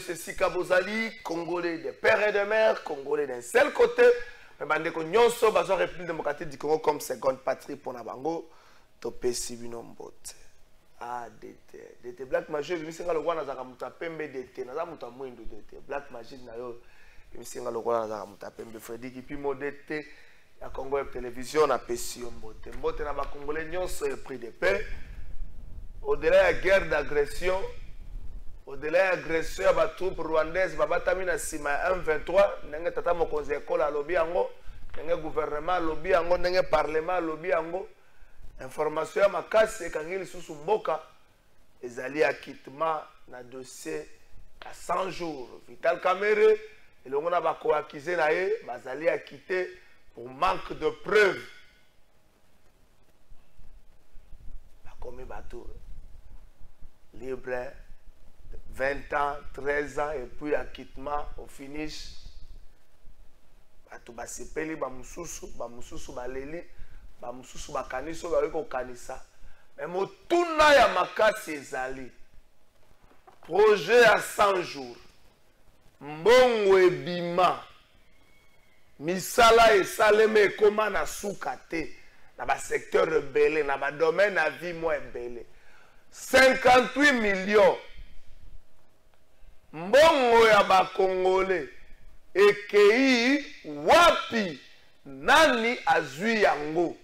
Ceci Kabozali, Congolais de père et de mère, Congolais d'un seul côté, mais bandeko nyonso bazo République démocratique du Congo comme seconde patrie pour Nabango, topé Sibino Mbote. Ah, DT Black Magic, je me suis dit que je suis pembe DT, je suis mwindu DT. Black Magic, je me suis dit que je suis pembe Freddy qui pimo DT, à Congo Web Télévision, à Pessi Mbote. Mbote na ba Congolais nyonso est pris de paix. Au-delà de la guerre d'agression, au-delà de l'agression à la troupe rwandaise, Babatami na sima M23, nenge tata mokonzi école à lobby ango, nenge gouvernement lobby ango, nenge parlement lobby ango, information ya makasi ekangeli susu mboka, ezali acquittement na dossier à 100 jours. Vital Kamerhe, elongo na bako accusé na ye, bazali acquitté pour manque de preuves. Bakomi bateau libre. 20 ans, 13 ans, et puis acquittement au finish. Bato basepeli bamususu baleli, bamususu bakaniso baliko kanisa. Mais motuna ya makasi ezali. Projet à 100 jours. Mbongo ebima. Misala esaleme ekoma na suka te. Na ba secteur rebelle, na ba domaine na vie mo ebele. 58 millions. Mbongo ya ba Congolais ekei wapi nani azui yango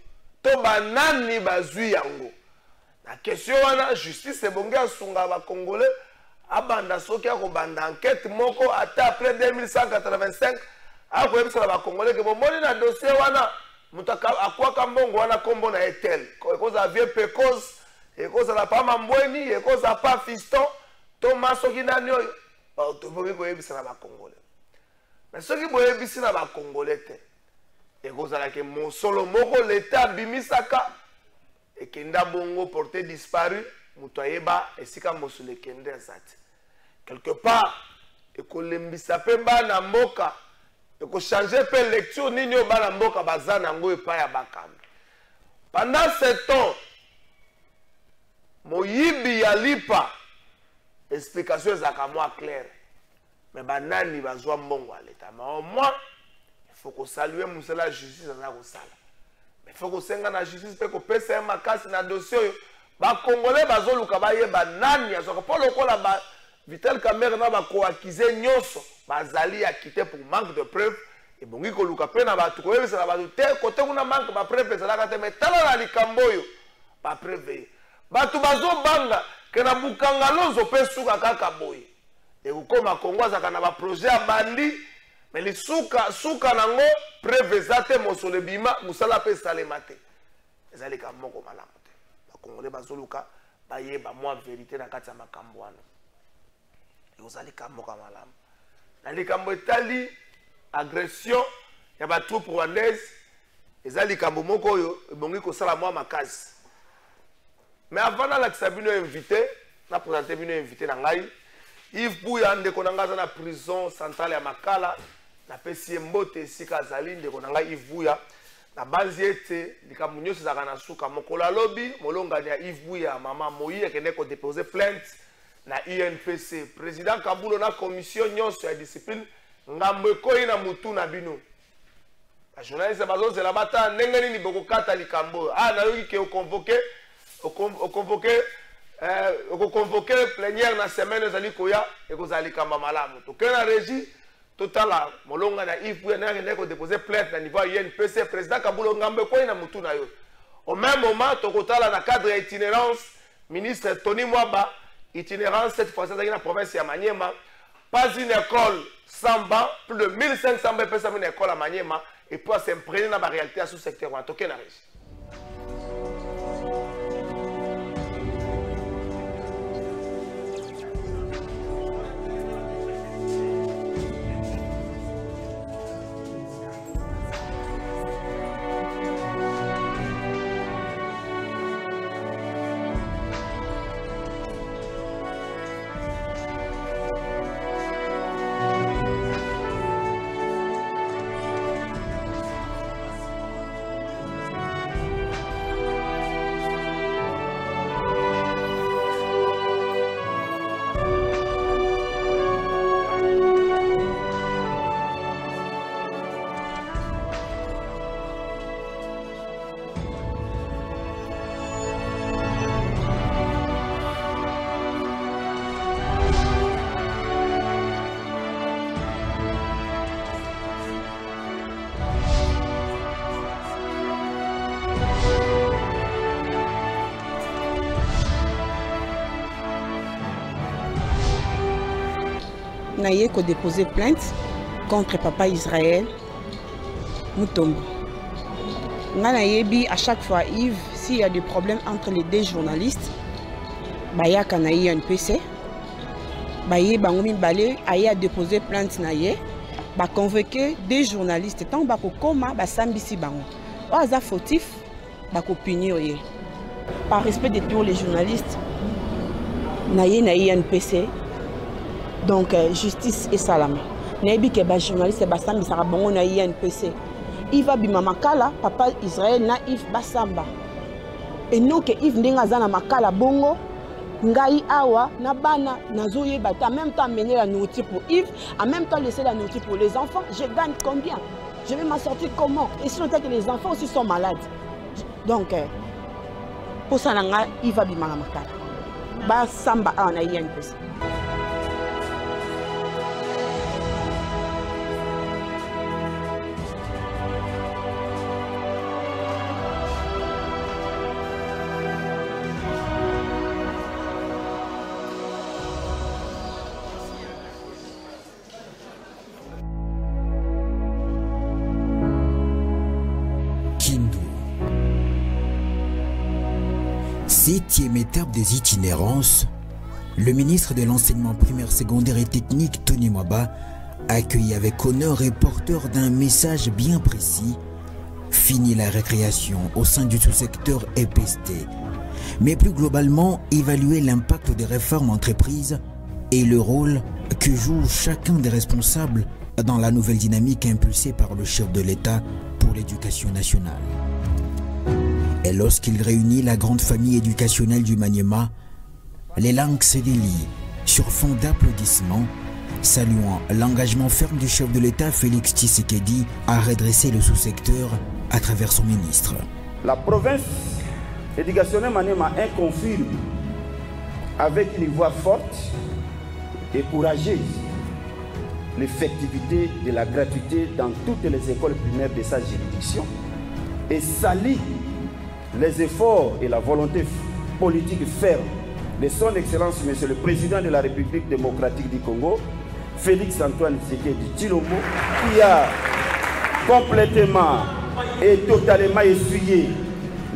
to ba nani bazui yango na question wana justice ebongi asunga ba Congolais abanda soki akobanda enquête moko ata après 2185 akoyebisa ba Congolais ke bomoni na dossier wana mutaka akwaka mbongo wana kombo na etel ekoza vie pecos ekoza la pa mambweni ekoza pa fiston to masoki nani oyo tu peux pas na ba Congolais. Mais ceux qui boye bisi na ba Congolais te. Et kozala ke mosolo moko l'état bimisaka et kenda bongo porté disparu muto ayeba esika mosolo kende azati. Quelque part et ko lembisa pe ba na mboka et ko changer pe lecture nini o ba na mboka bazana ngo epa ya bakambi. Pendant ce temps moyibi ya lipa explication ezaka moi claire. Mais banani bazwa mbongo à l'état. Mais au moins, il faut que saluer la justice dans la salle. Mais il faut que senga na justice pe ko pesa makasi na dossier. Ba Congolais bazoluka ba yeba nani azoka pour lokola ba Vital Kamerhe na ba ko accuser nyonso bazali acquitté pour manque de preuves et bongi ko luka pe na ba to ko yebisa na ba te côté kuna manque ba preuve ezalaka te mais tala na likambo yo ba preuve. Ba tu bazo banga ke na bukanga lozo pe suka kaka boye. Et vous comme à Congo, ça a un projet à bandi, mais les souka nango prévezate mosole bima musala pe salemate. Les allez comme moko malamote. Les Congolais bazoluka baye ba moi vérité na kati ya makambo wana. Et vous allez comme moko malamu. Na likambo etali agression ya ba troupe rwandaise. Les allez comme moko yo bongi ko sala moi makasi. Mais avant la Sabino invité, na présenté bino invité na ngai. Yves Bouya ndeko nanga na prison centrale ya Makala na pesi mbote sika zali ndeko nanga Yves Bouya na banzi ete likambo nyonso zaka na suka mokola lobi molongani ya Yves Bouya mama Moyi ekende ko déposer plainte na UNPC président Kabulo na commission nyonso ya discipline ngambo ekoyi na mutu na bino ba journaliste bazozela bata ndenge nini boko kata likambo na yoki ke convoqué plénière na semaine zali koya et kozali kamba malamu to kena régie totala molonga na Yves Bouya na ko déposer plainte na niveau UNPC président Kabulo ngambe ko ina mutu na yo au même moment to kotala na cadre itinérance ministre Tony Mwaba itinérance cette fois dans la province ya Maniema pas une école sans banc plus de 1500 personnes une école à Maniema et pour s'imprégner dans la réalité sous secteur wa to kena régie. naye ko déposer plainte contre papa Israël Mutombo. Nga yebi à chaque fois Yves, s'il y a des problèmes entre les deux journalistes, baya kanaye un PC, baye bangomi balé aye a déposer plainte naye, ba convoquer des journalistes tant ba ko koma ba sambisi bango. Oaza fautif ba ko punir ye. Par respect de tous les journalistes, naye un PC. Donc justice et salam. Nayebi ke ba journaliste ba sambisa bango naye un PC. Iva bimamakala papa Israël na Yves basamba. Et non que Yves ndenga zana makala bongo ngai awa na bana nazoye bata en même temps mener la nourriture pour Yves, en même temps laisser la nourriture pour les enfants. Je gagne combien? Je vais m'en sortir comment? Et sinon que les enfants aussi sont malades. Donc pour ça nanga Yves bimamakala. Basamba a na INPC. Septième étape des itinérances, le ministre de l'enseignement primaire, secondaire et technique, Tony Mwaba, accueilli avec honneur et porteur d'un message bien précis, finit la récréation au sein du sous-secteur EPST, mais plus globalement évaluer l'impact des réformes entreprises et le rôle que joue chacun des responsables dans la nouvelle dynamique impulsée par le chef de l'État pour l'éducation nationale. Et lorsqu'il réunit la grande famille éducationnelle du Maniema, les langues se délient sur fond d'applaudissements, saluant l'engagement ferme du chef de l'État Félix Tshisekedi à redresser le sous-secteur à travers son ministre. La province éducationnelle Maniema confirme avec une voix forte et courageuse l'effectivité de la gratuité dans toutes les écoles primaires de sa juridiction et salue les efforts et la volonté politique ferme de son Excellence, Monsieur le Président de la République démocratique du Congo, Félix Antoine Tshisekedi Tshilombo, qui a complètement et totalement essuyé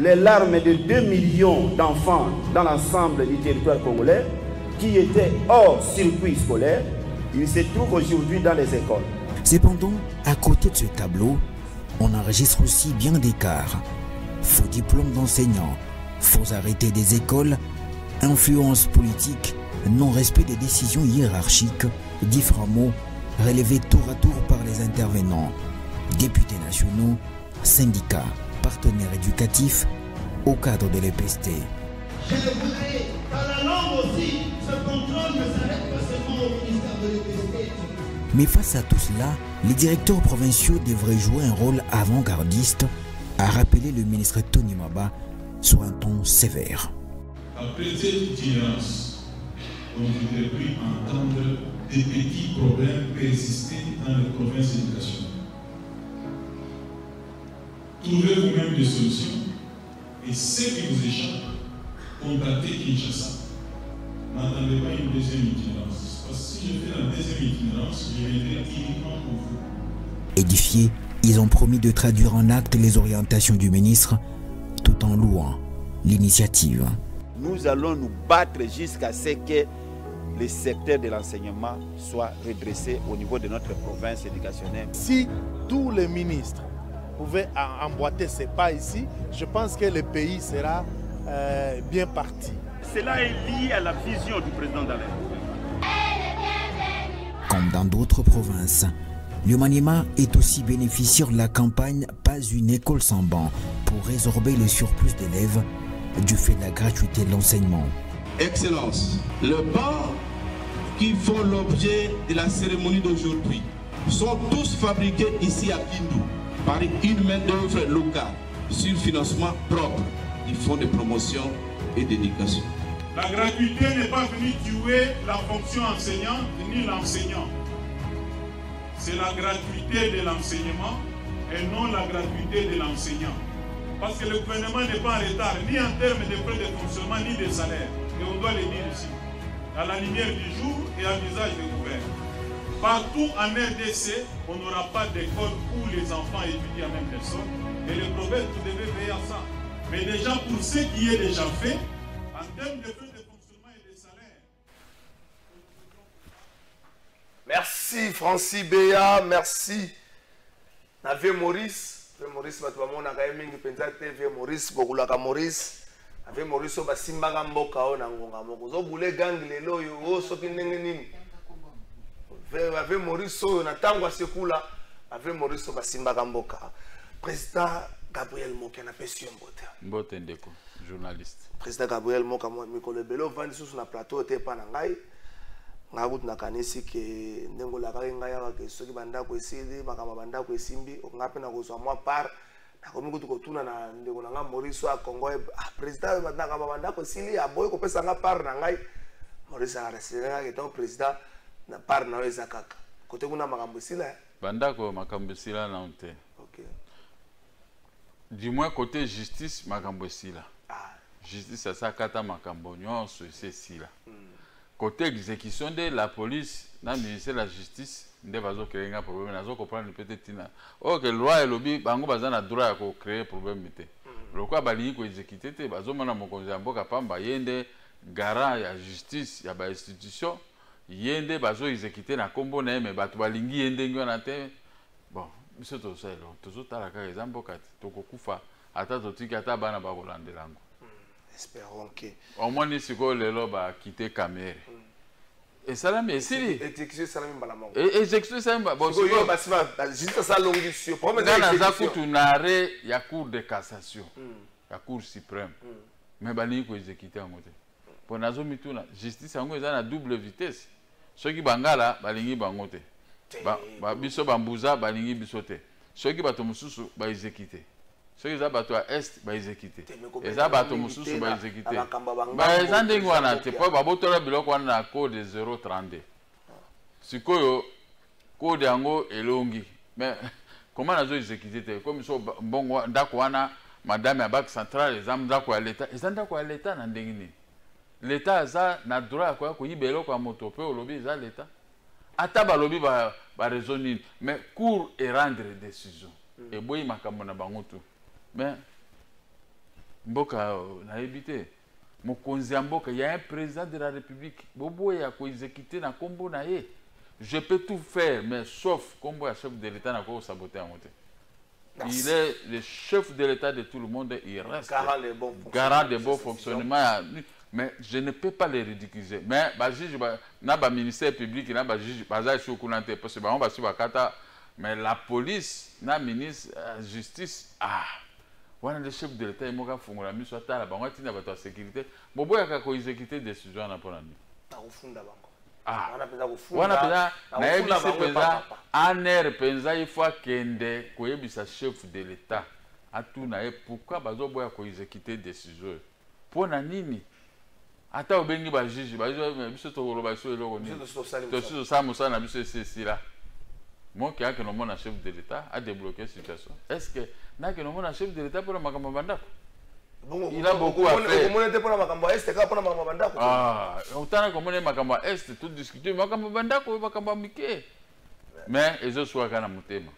les larmes de 2 millions d'enfants dans l'ensemble du territoire congolais qui étaient hors circuit scolaire. Il se trouve aujourd'hui dans les écoles. Cependant, à côté de ce tableau, on enregistre aussi bien d'écarts. Faux diplômes d'enseignants, faux arrêtés des écoles, influence politique, non-respect des décisions hiérarchiques, différents mots relevés tour à tour par les intervenants, députés nationaux, syndicats, partenaires éducatifs, au cadre de l'EPST. Je voudrais, dans la langue aussi, ce contrôle ne s'arrête pas seulement au ministère de l'EPST. Mais face à tout cela, les directeurs provinciaux devraient jouer un rôle avant-gardiste, a rappelé le ministre Tony Mwaba sur un ton sévère. Après cette itinérance, on voudrait plus entendre des petits problèmes persister dans les provinces d'éducation. Trouvez vous-même des solutions et ce qui vous échappe, contactez Kinshasa. N'attendez pas une deuxième itinérance. Parce que si je fais la deuxième itinérance, je viendrai uniquement pour vous. Édifiés, ils ont promis de traduire en actes les orientations du ministre tout en louant l'initiative. Nous allons nous battre jusqu'à ce que le secteur de l'enseignement soit redressé au niveau de notre province éducationnelle. Si tous les ministres pouvaient emboîter ces pas ici, je pense que le pays sera bien parti. Cela est lié à la vision du président Dalai. Comme dans d'autres provinces, le Maniema est aussi bénéficiaire de la campagne Pas une école sans banc pour résorber le surplus d'élèves du fait de la gratuité de l'enseignement. Excellence, les bancs qui font l'objet de la cérémonie d'aujourd'hui sont tous fabriqués ici à Kindu par une main-d'œuvre locale sur financement propre du fonds de promotion et d'éducation. La gratuité n'est pas venue tuer la fonction enseignante ni l'enseignant. C'est la gratuité de l'enseignement et non la gratuité de l'enseignant. Parce que le gouvernement n'est pas en retard, ni en termes de frais de fonctionnement, ni de salaire. Et on doit le dire ici, à la lumière du jour et à l'usage des gouvernements. Partout en RDC, on n'aura pas d'école où les enfants étudient en même personne. Et le problème, vous devez veiller à ça. Mais déjà, pour ce qui est déjà fait, en termes de frais de fonctionnement et de salaire. Merci Francis Béa, merci. Nave Maurice, Maurice Batouamona Kaemingi Penza TV, Maurice Bokulaka Maurice. Nave Maurice Obasimba Mboka o Nangonga Moko. Zo boule gang lelo yo soki ndenge nini. Ave Maurice oyo na tango asekula ave Maurice basimbaka mboka. Président Gabriel Moka na pesi mbote. Mbote ndeko, journaliste. Président Gabriel Moka mikolo belo vandi susu na plateau te pa na ngai. Ngakuti na kanisi ke ndengo la ka ngai ya ke soki bandako esili makamba bandako esimbi ngape na kozwa mwa par na komi kutu kotuna na ndengo na nga Maurice a Congo président bandaka bandako esili aboy ko pesa nga par na ngai. Maurice a rasira ke ton président na par na weza kaka kote kuna makambo sila bandako makambo sila na onte. OK. Du moins côté justice makambo sila. Justice ça kata makambo nyonso c'est sila. Côté exécution de la police na ministère de la justice nde bazo créer un problème nazo comprendre peut-être tina. OK loi et lobby bango bazana droit ya ko créer problème mité. Lokwa bali ko exécuter te bazo mona mokonzi mboka pamba yende garant ya justice ya ba institution yende bazo exécuter na kombo na me batu balingi yende ngona te bon biso to selo tozo tala ka ezambo kati tokokufa ata totika ata bana ba kolandelango. Espérons que au moins nisiko lelo ba quitter Camere et salami esili exécution salami mbalamongo exécution salami bon siko basima juste ça longueur problème dans za kutu nare ya cour de cassation ya cour suprême mais bali ko exécuter ngote pour nazo mituna justice yango eza na double vitesse soki bangala balingi bango te ba biso bambuza balingi biso te soki bato mususu ba exécuter soki za bato a est ba exécuter eza bato mususu ba exécuter ba eza ndenge wana te po babotola biloko wana na code 032 sikoyo code yango elongi mais comment nazo exécuter te comme so mbongo ndako wana madame ya banque centrale eza ndako ya l'état eza ndako ya l'état na ndenge nini l'état za na droit ya koyiba eloko ya moto pe olobi eza l'état ata balobi ba raisonner mais cour et rendre décision et boyi makambo na bango tu mais mboka na éviter mokonzi ya mboka y a un président de la république bobo ya ko exécuter na kombo na ye je peux tout faire mais sauf kombo ya chef de l'état na ko saboter en moté. Il est le chef de l'état de tout le monde, il reste garant des bons fonctionnements. Mais je ne peux pas les ridiculiser. Mais le ministère public, mais la police, le ministre de la justice, le chef de l'État, il m'a fait la mise sur la sécurité. Il y a une exécuter des décisions. Il faut que chef de l'État pourquoi bazoboya ko exécuter décision pour na nini ata obengi ba juge ba biso to koloba so eloko nini to ça musa na biso c'est là moi qui a que non chef de l'État a débloqué situation est-ce que na que non chef de l'État pour makambo bandako il a beaucoup à faire. Autant comme on est makambo est tout discuter makambo bandako makambo mike mais ezo soit kana mutema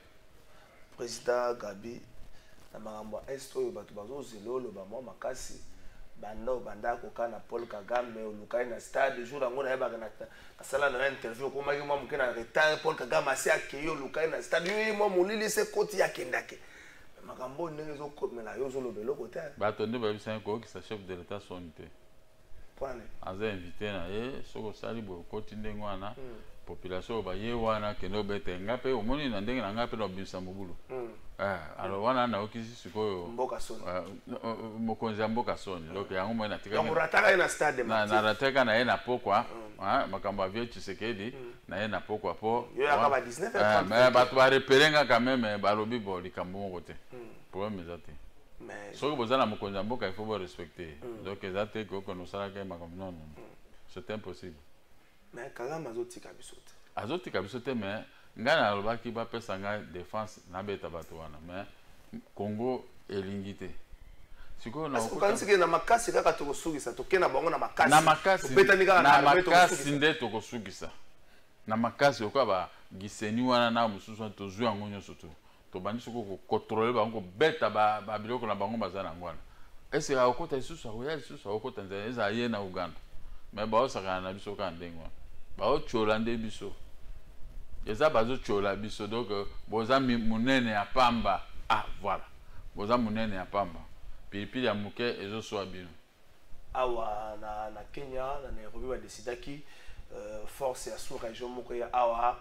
président Gabi na makambo est oyo batu bazo zelolo ba mwa makasi bando bandako kana Paul Kagame olukai na stade jour ngo na yeba kana sala na interview ko maki mwa mukena retard Paul Kagame asi akeyo olukai na stade yo mwa mulili se koti ya kendake makambo ndenge zo komela yo zo lobelo kote bato nde ba bisa ko ki sa chef de l'état sonite point aza invité na ye soko sali bo koti ndenge wana population ba ye wana ke no bete ngape omoni na ndenge na ngape no bisa mobulu alors wana na okisi sikoyo mboka soni mokonzi ya mboka soni donc yango mo na tika na rataka na stade na rataka na ye na pokwa makambo avie Tshisekedi na ye na pokwa po yo ya ba 19 mais bato ba reperenga quand même ba lobi bo likambo mo kote problème ezate mais soko bozana mokonzi ya mboka il faut bo respecter donc ezate ko kono sala ke makambo non c'est impossible. Mais Kagame azotika biso te. Azotika biso te mais ngana alobaki ba pesa nga défense na beta bato wana mais Congo elingi te. Siko na okansike na makasi kaka tokosugisa tokena bango na makasi. Na makasi. Betani kaka na makasi nde tokosugisa. na makasi okwa ba giseni wana na mususu to zwa ngonyo soto to bandi soko ko contrôler ba ngo beta ba biloko na bango bazana ngwana ese a okota isusu akoya isusu okota nzela eza ye na Uganda mais ba osaka na biso ka ndengwa ba o chola nde biso eza bazo chola biso donc boza munene ya pamba voilà boza munene ya pamba pilipili ya muke ezo soa bino awa na Kenya na Nairobi ba decidaki force ya sous-région moko ya awa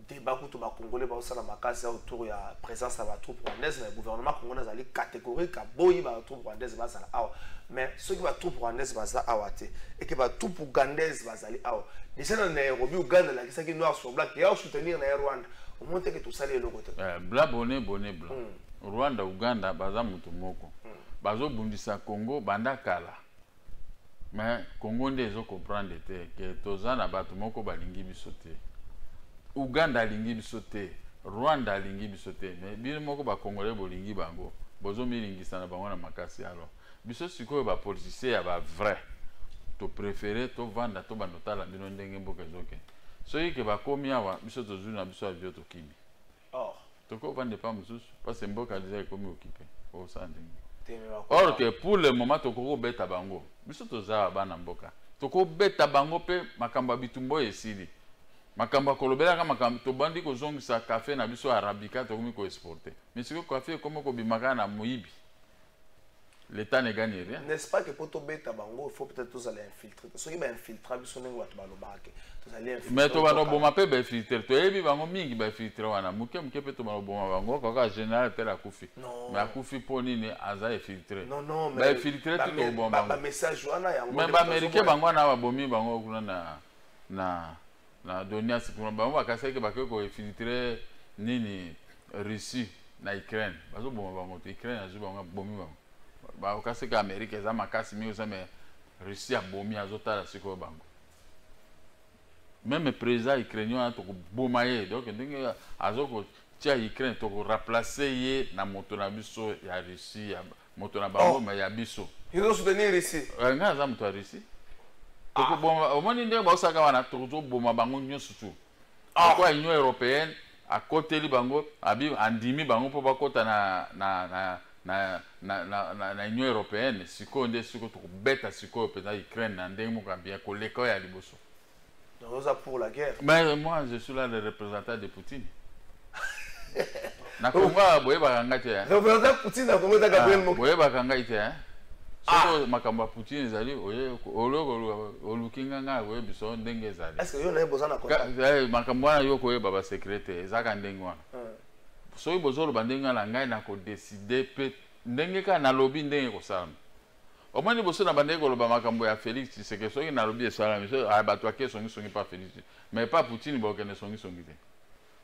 débat kutu ba congolais ba osala makasi autour ya présence ya ba troupe rwandaise mais gouvernement congolais azali catégorique boyi ba troupe rwandaise ba sala awa mais ceux qui ba troupe rwandaise ba za awa te et que ba troupe ougandaise ba zali awa déjà na Nairobi Uganda la kisaki noir sur blanc ya soutenir na Rwanda au moins que tout ça les logo blanc bonnet blanc Rwanda Uganda baza mutu moko bazo bundisa Congo banda kala mais Congo nde ezo comprendre te que tozana batu moko balingi biso te Uganda alingi biso te Rwanda alingi biso te mais bino moko ba Congolais bolingi bango bozo milingisa na bango na makasi alors biso sikoyo ba politicien ya ba vrai to préférer to vanda to banotala bino ndenge mboka ezoke soki ke bakomi awa biso tozwi na biso avio tokimi toko vande pa mususu parce que mboka déjà ekomi occupé au sanding or que pour le moment toko beta bango biso toza bana mboka toko beta bango pe makamba bitumbo esili makamba kolobela ka makamba to bandi ko zongisa café na biso arabica to komi ko exporter mais siko café comme ko bimaka na muibi l'état ne gagne rien n'est-ce pas que pour to beta bango il faut peut-être tous aller infiltrer ceux qui ba infiltrer biso nengo watu balobaka tous aller infiltrer mais to bano boma pe ba infiltrer to ebi bango mingi ba infiltrer wana muke pe to bano boma bango kaka général tel akufi mais akufi poni ne aza infiltrer non mais ba infiltrer tout to boma ba message wana yango mais ba américain bango na ba bomi bango kuna na donia sikuna bango bakasaki bakeko infiltrer nini Russie na Ukraine bazo boma bango to Ukraine azu bango bomi bango ba okaseka Amerika za makasi mi osame Russie abomi azotala siko bango même président ukrainien to boma ye donc ndenge azoko tia Ukraine to remplacer ye na moto na biso ya Russie ya moto na bango mais ya biso ils ont soutenir Russie nga za moto ya Russie to boma au moins ndenge ba osaka wana to boma bango nyonso tu kwa Union européenne à côté li bango abi andimi bango po bakota na Union européenne siko nde siko to beta siko peza Ukraine na ndenge moko bien koleka ya liboso donc ça pour la guerre mais moi je suis là le représentant de Poutine na Congo boye bakanga te représentant Poutine na Congo taka bien moko boye bakanga te siko makamba Poutine ezali oye oloko olukinga nga boye biso ndenge ezali est-ce que yo na besoin na contact makamba wana yo koye baba secrétaire ezaka ndenge wana soki bozolo bandenge na ngai na ko décider pe ndenge ka na lobby ndenge ko sala omoni boso na bandenge ko loba makambo ya Félix Tshisekedi soki na lobby esala miso abato ake songi pas Félix mais pas Poutine bo ke ne songi te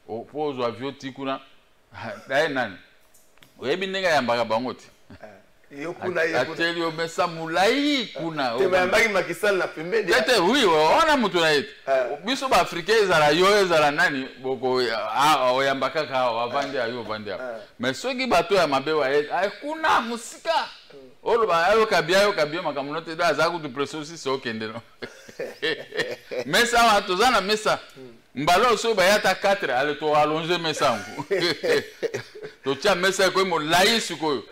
o pozo avio tikuna dai nani oyebi ndenge ya mbaka bango te yo kuna yo ateli o mesa mulai kuna te mbaki makisal na pembeni tete oui ona mutu na yetu biso ba africain ezala yo ezala nani boko oyambaka ka avandi ayo vandi mais soki bato ya mabewa ay kuna musika olo ba ayo kabia makamuno te da za ku du pression si so kende no mesa wa tozana mesa mbalo so ba yata 4 ale to allonger mesa ngu to tia mesa ko mo lai siko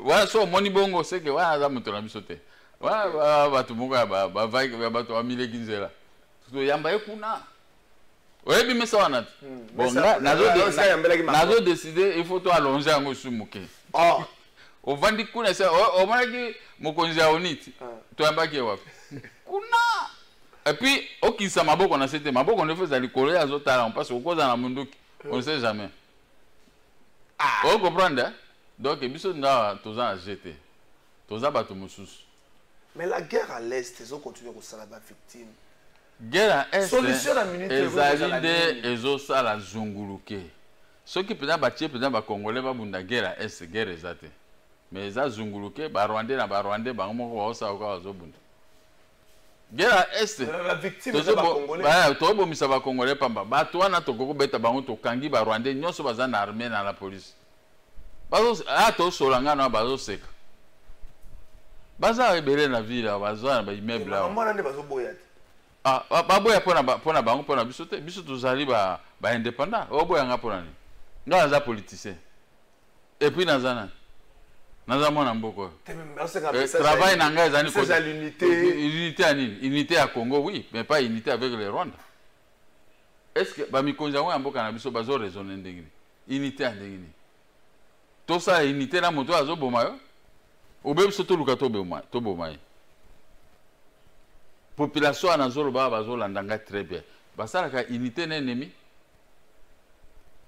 wa so moni bongo seke wa za mutu na biso te wa batu munga ba vai bato amile kinzela to yamba ekuna oyebi mesa wana bon nazo décider il faut to allonger yango sumuke ovandi kuna sa omanaki mokonzi ya oniti to yambaki wapi kuna et puis okisa maboko na sete maboko ne faisait likolo ya zotala on passe okoza na munduki on sait jamais on comprendre donc biso nda toza na jeté toza bato mususu mais la guerre à l'est ils ont continué ko sala ba victime guerre à est solution la minute ezalinde ezo sala zunguluke soki pena ba tie pena ba congolais ba bunda guerre à est guerre ezate mais eza zunguluke ba rwandais na ba rwandais ba moko ba osa ko azobunda guerre à est la victime de ba congolais ba to bomisa ba congolais pamba ba to wana to koko beta bango to kangi ba rwandais nyonso baza na armée na la police bazo to solanga na bazo seka baza ebele na ville bazo na ba immeuble là mwana ne bazo boya Ah, baboya pona bango pona biso te. Biso tozali ba indépendant. Oboya nga pona ni. Nga naza politicien. Et puis nazana. Naza mona mboko. Travail na nga ezani ko. C'est l'unité. Unité à nini? Unité à Congo, oui, mais pas unité avec le Rwanda. Est-ce que ba mikonza wa mboka na biso bazo raisonner ndengini? Unité à ndengini. Tout ça unité na moto azo boma yo. Obe biso to luka to boma. Population anazolo ba bazo landanga très bien. Basala ka unité na ennemi.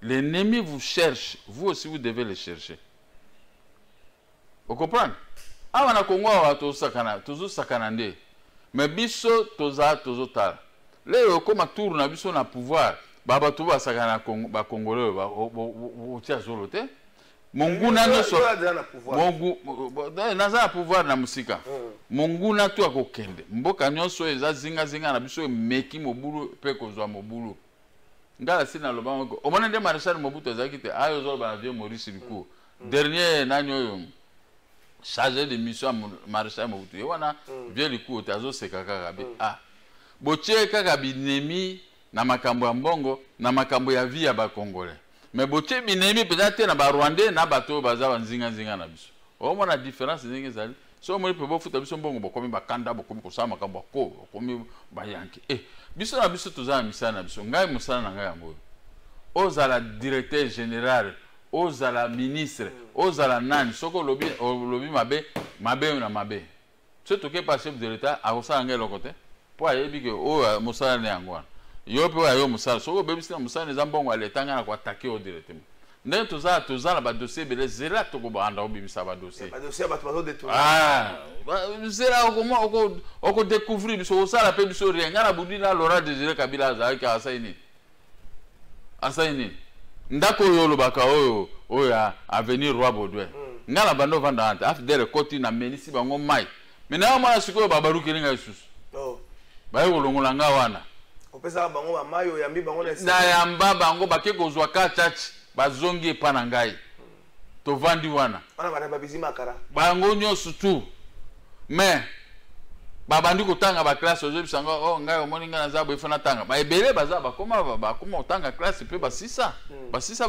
L'ennemi vous cherche, vous aussi vous devez le chercher. Vous comprenez? Ah, on a Congo, toujours sakanande. Mais biso, tozo tal. Là, comme tourne, biso na pouvoir. Baba tuba sakana ba Congolais, ba tia zolote. Monguna nyoso. Naza pouvoir na musika. Monguna tu akokende. Mboka nyoso eza zinga na biso meki mobulu pe kozwa mobulu. Ngala sina lobango. Omona nde Marshal Mobutu ezakite ayo zo ba vieux Maurice Luku. Dernier nanyo chargé de mission Marshal Mobutu. Yewana vieux Luku tazo sekaka kabi. Ah. Boche kaka binemi na makambo ya mbongo na makambo ya vie ya ba Congolais. Mais boche binemi peut-être na ba Rwandais na bato baza nzinga na biso. Omona différence zingi zali. So mo pe bo futa biso mbongo bokomi bakanda bokomi kosama makambo ko bokomi bayanke. Biso na biso tozana misana biso ngai musana na ngai yango. Ozala directeur général, ozala ministre, ozala nani soko lobi mabe na mabe. Ce toke pas chef de l'état a osala ngai lokote. Po ayebi ke o musala ne yango. Yo pe ayo musala soko bebisi na musala neza mbongo aletanga na ko attaquer au directement. Ndenge tozala ba dossier bele zela toko ba anda obimisa ba dossier. Ba dossier bato bazo détourner. Ah, zela oko découvrir biso osala pe biso renga na budina Laurent Désiré Kabila azaki asaini. Asaini. Ndako yo lobaka oyo avenir Roi Baudouin. Ngala bando vanda ante afdele koti na menisi bango mai. Mena mwana sikoyo babaruki linga isusu. Oh. Bayo kolongola nga wana. Opesa bango ba mayo yambi bango na yamba bango bake kozwa ka chachi. Bazongi pana ngai to vandi wana bana babizima kara bango nyoso tu mais babandi kotanga ba classe ozo bisanga oh ngai omoni nga na zabo ifana tanga ba ebele baza bakoma otanga classe pe ba sisa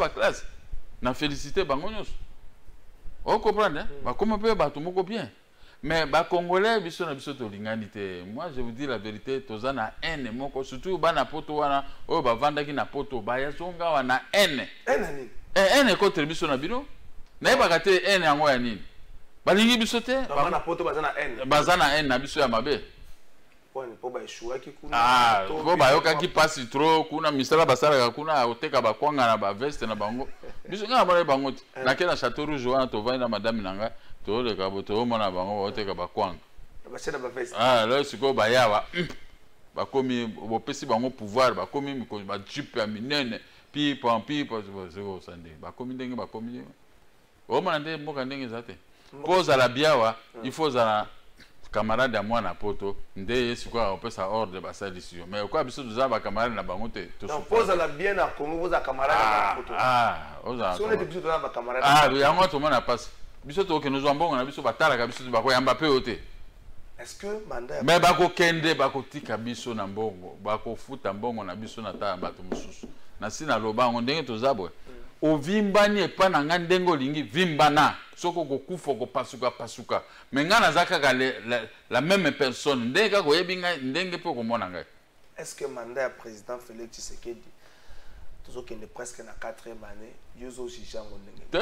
ba classe na féliciter bango nyoso o comprendre bakoma pe bato moko bien mais ba Congolais biso na biso to lingani te. Moi je vous dis la vérité tozana haine moko surtout bana poto wana oyo bavandaki na poto bayazonga wana haine nini haine contre biso na bino na yebaka te haine yango ya nini balingi biso te bana poto bazana haine na biso ya mabe po ba eshuaki kuna po bayokaki pasi trop kuna misala basalaka kuna oteka bakwanga na ba veste na bango biso nga bana bango te na kena Château Rouge wana tovandi na madame nanga toleka boto mona bango oteka bakwanga basena ba veste là siko bayawa bakomi bopesi bango pouvoir bakomi ba jeep ya minene pipa ziko sande bakomi ndenge bakomi omona nde mboka ndenge zate poza la biawa il faut za camarade ya mwana poto nde siko opesa ordre basadisio mais quoi biso tuza ba camarade na bango te to poza la bien na Congo za camarade na poto oza so ne biso tuza ba camarade yango to mona passe biso to ke nous ambongo na biso batalaka biso bako yamba pe ote. Est-ce que mandat mais bako kende bako tika biso na mbongo bako futa mbongo na biso na ta bato mususu na sina lobango ndenge to zabwe ovimbani epa na nga ndengo lingi vimbana soko kokufa ko pasuka mais nga nazaka la même personne ndenge kako yebinga ndenge pe ko mona ngai. Est-ce que mandat ya président Félix Tshisekedi tozokende presque na 4e année yozo jijango ndenge te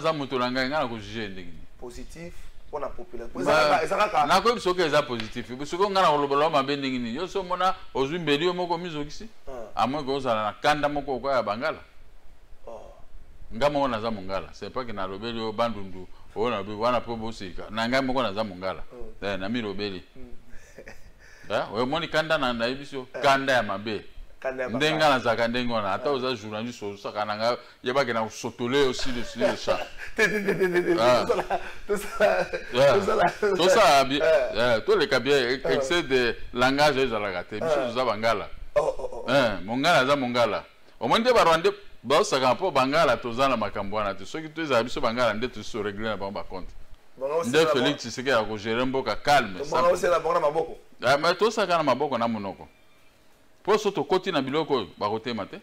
za moto na ngai nga na ko juger ndenge positif pour la population na ko biso ke za positif biso ko nga na kolobala mabe ndenge ni yo so mona ozwi mbeli moko mizokisi amwe ko za na kanda moko ko ya bangala ngamo wana za mongala c'est pas que na lobeli o bandundu ona bi wana po bosika na ngai moko na za mongala na mi lobeli we moni kanda na biso kanda ya mabe ndenga na zaka ndengo na ata oza journaliste so saka na nga yebaki na sotole aussi de ça tout ça bien tout le bien excès de langage ezalaka te biso za bangala mongala za mongala omonde barwande basaka po bangala tozana makambo wana te soki toza biso bangala nde to so régler na ba compte nde Félix Tshisekedi a ko gérer mboka calme ça c'est la bonne maboko Mais tout ça quand on a monoko. Pour ce côté na biloko ba côté maté.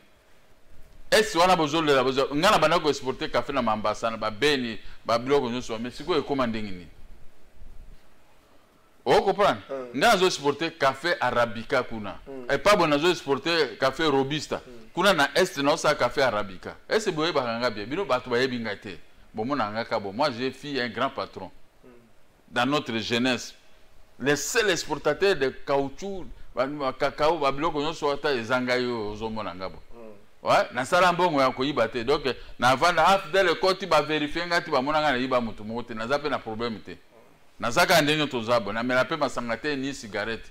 Est-ce qu'on a besoin de la besoin? On a besoin de exporter café na ambassade ba beni ba biloko nyoso mais siko e commander ngini. On comprend? On a exporter café arabica kuna. Et pas bon on exporter café robusta. Kuna na est na ça café arabica. Est-ce boye ba nganga bien. Bino ba to ba yebinga te. Bon mon ngaka bon. Moi j'ai fui un grand patron dans notre jeunesse. Les seuls exportateurs de caoutchouc, cacao, babiloko nyonso ata ezanga yo ozomona ngabo. Ouais, na sala mbongo ya koyiba te. Donc na vanda after le côté ba vérifier ngati ba monanga na yiba mutu mote na zape na problème te. Na zaka ndenge tozabo na mela pe masanga te ni cigarette.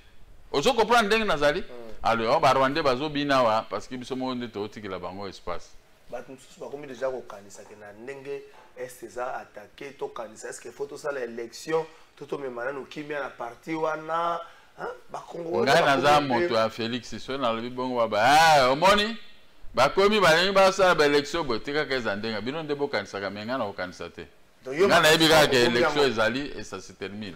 Ozo comprendre ndenge nazali? Alors ba Rwanda bazo bina wa parce que biso monde to tikila bango espace. Ba tumsusu ba komi déjà ko kanisa ke na ndenge est ça attaquer to kanisa est-ce qu'il faut tout ça l'élection tout me mana no kimia na parti wana hein ba Congo nga na moto ya Félix so na lobi bongo ba ah omoni ba komi ba ngi ba sa ba élection botika ka zandenga bino ndebo kanisa ka menga na okanisa te nga na ebika ke élection ezali et ça se termine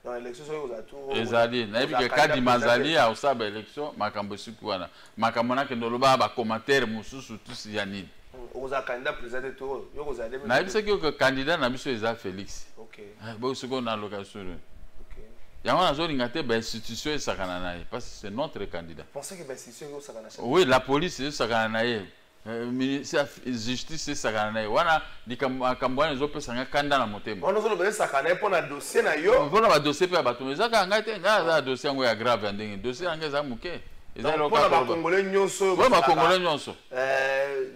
dans l'élection so yoza tout ezali na ebika kadi mazali a sa ba élection makambo siku wana makambo na ke ndoloba ba commentaire mususu tous ya nini oza candidat président tout yo oza demi na ebisa que candidat na biso eza Félix OK bo siko na location OK yango na zolinga te ba institution esakana na ye parce que c'est notre candidat pensez que ba institution yo sakana na oui la police esakana na ye ministère justice esakana na ye wana likambo zo pesa nga kanda na motema on zo be sakana pour na dossier na yo pour na dossier pe bato ezaka nga te nga za dossier yango ya grave ya ndenge dossier yango eza muke eza loka ba congolais nyonso ba congolais nyonso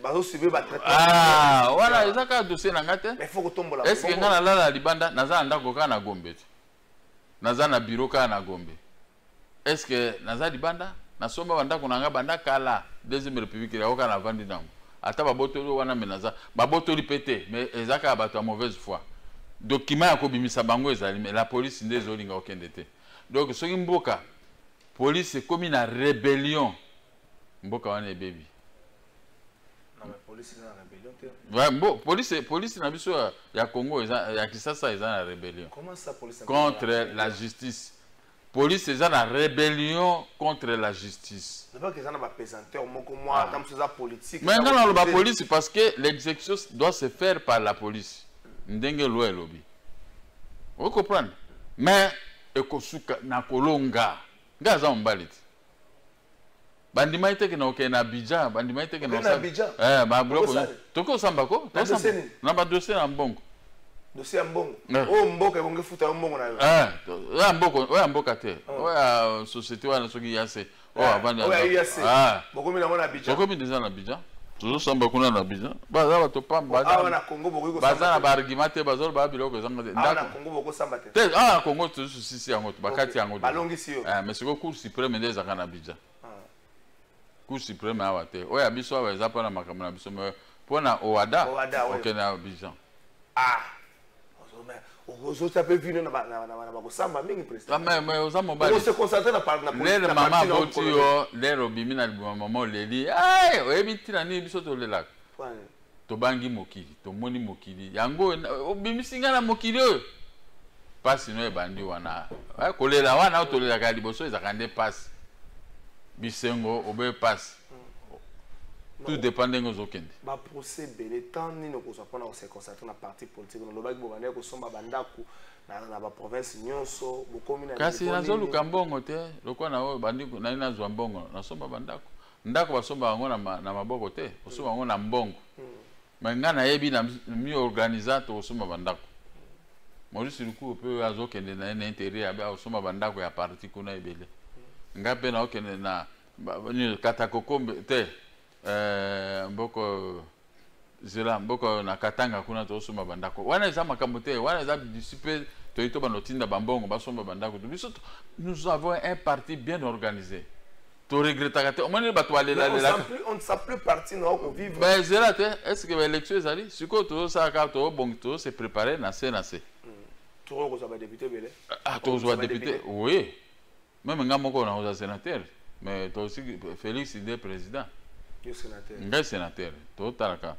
bazo subir ba traitement ah wana ezaka dossier na nga te mais faut que tombola est-ce que nga na lala libanda naza ndako ka na Gombe naza na bureau ka na Gombe est-ce que naza libanda na somba bandako na nga banda kala deuxième république ya oka na vandi nango ata babotolo wana menaza babotoli pété mais ezaka bato ya mauvaise foi document ya kobimisa bango ezali mais la police nde ezolinga okende te donc soki mboka police ekomi na rébellion mboka wana ebebi non mais police na rébellion te ouais police na biso ya Congo ya Kisasa eza na rébellion comment ça police contre la justice police eza na rébellion contre la justice c'est pas que ça na ba pesanteur moko moi comme ça politique mais non la police parce que l'exécution doit se faire par la police ndenge loi elobi vous comprenez mais ekosuka na kolonga ngaza mbali bandima iteke na okena Abidjan bandima iteke na Abidjan ba bloko toko samba ko na ba dossier na mbongo dossier mbongo o mboka bonge futa mbongo na yo ya mboko o ya mboka te o ya société wana soki yase o avandi o ya yase bokomi na mona Abidjan bokomi déjà na Abidjan toujours samba kuna na Abidjan baza bato pamba na Congo bokomi baza na ba argument te bazol ba biloko zanga te na Congo boko samba te na Congo toujours sisi yango bakati yango balongi si yo mais siko cour suprême nde zaka na Abidjan cour suprême awa te oya biso awa eza mpona makambo na biso mpona OADA okende na Abidjan ozo pe vino na bakosamba mingi président mais oza mobali on se concentrer na lelo mama boti yo lelo bimi na liboma mama oleli oyebi ntina nini biso tolelaka tobangi mokili tomoni mokili yango obimisi nga na mokili oyo pasi no ebandi wana kolela wana oyo tolelaka liboso ezaka nde pasi bisengo obe pasi tout dépend ndenge ozokende ba procès belé tant nino ko soit pona se concentrer na parti politique no lobaki bo bande ko somba bandako na ba province nyonso bokomi na kasi nazoluka mbongo te lokwa na oyo bandiko na ina zwa mbongo na somba bandako ndako basomba yango na maboko te osomba yango na mbongo mais nga na yebi na mi organisateur osomba bandako Maurice Luku pe azokende na intérieur ya osomba bandako ya parti kuna ebele nga pe na okende na katakokombe te mboko zela mboko na Katanga kuna tosomba bandako wana eza makambo te wana eza disipe toito banotinda bambongo basomba bandako biso nous avons un parti bien organisé to regrettaka te omoni bato balela on ne sait plus parti na ko vivre ben zela te est-ce que l'élection ezali siko to saka to bon to se préparer na CNC to ko za député belé to zo député oui même nga moko na oza sénateur mais to aussi Félix il président sénateur sénateur to talaka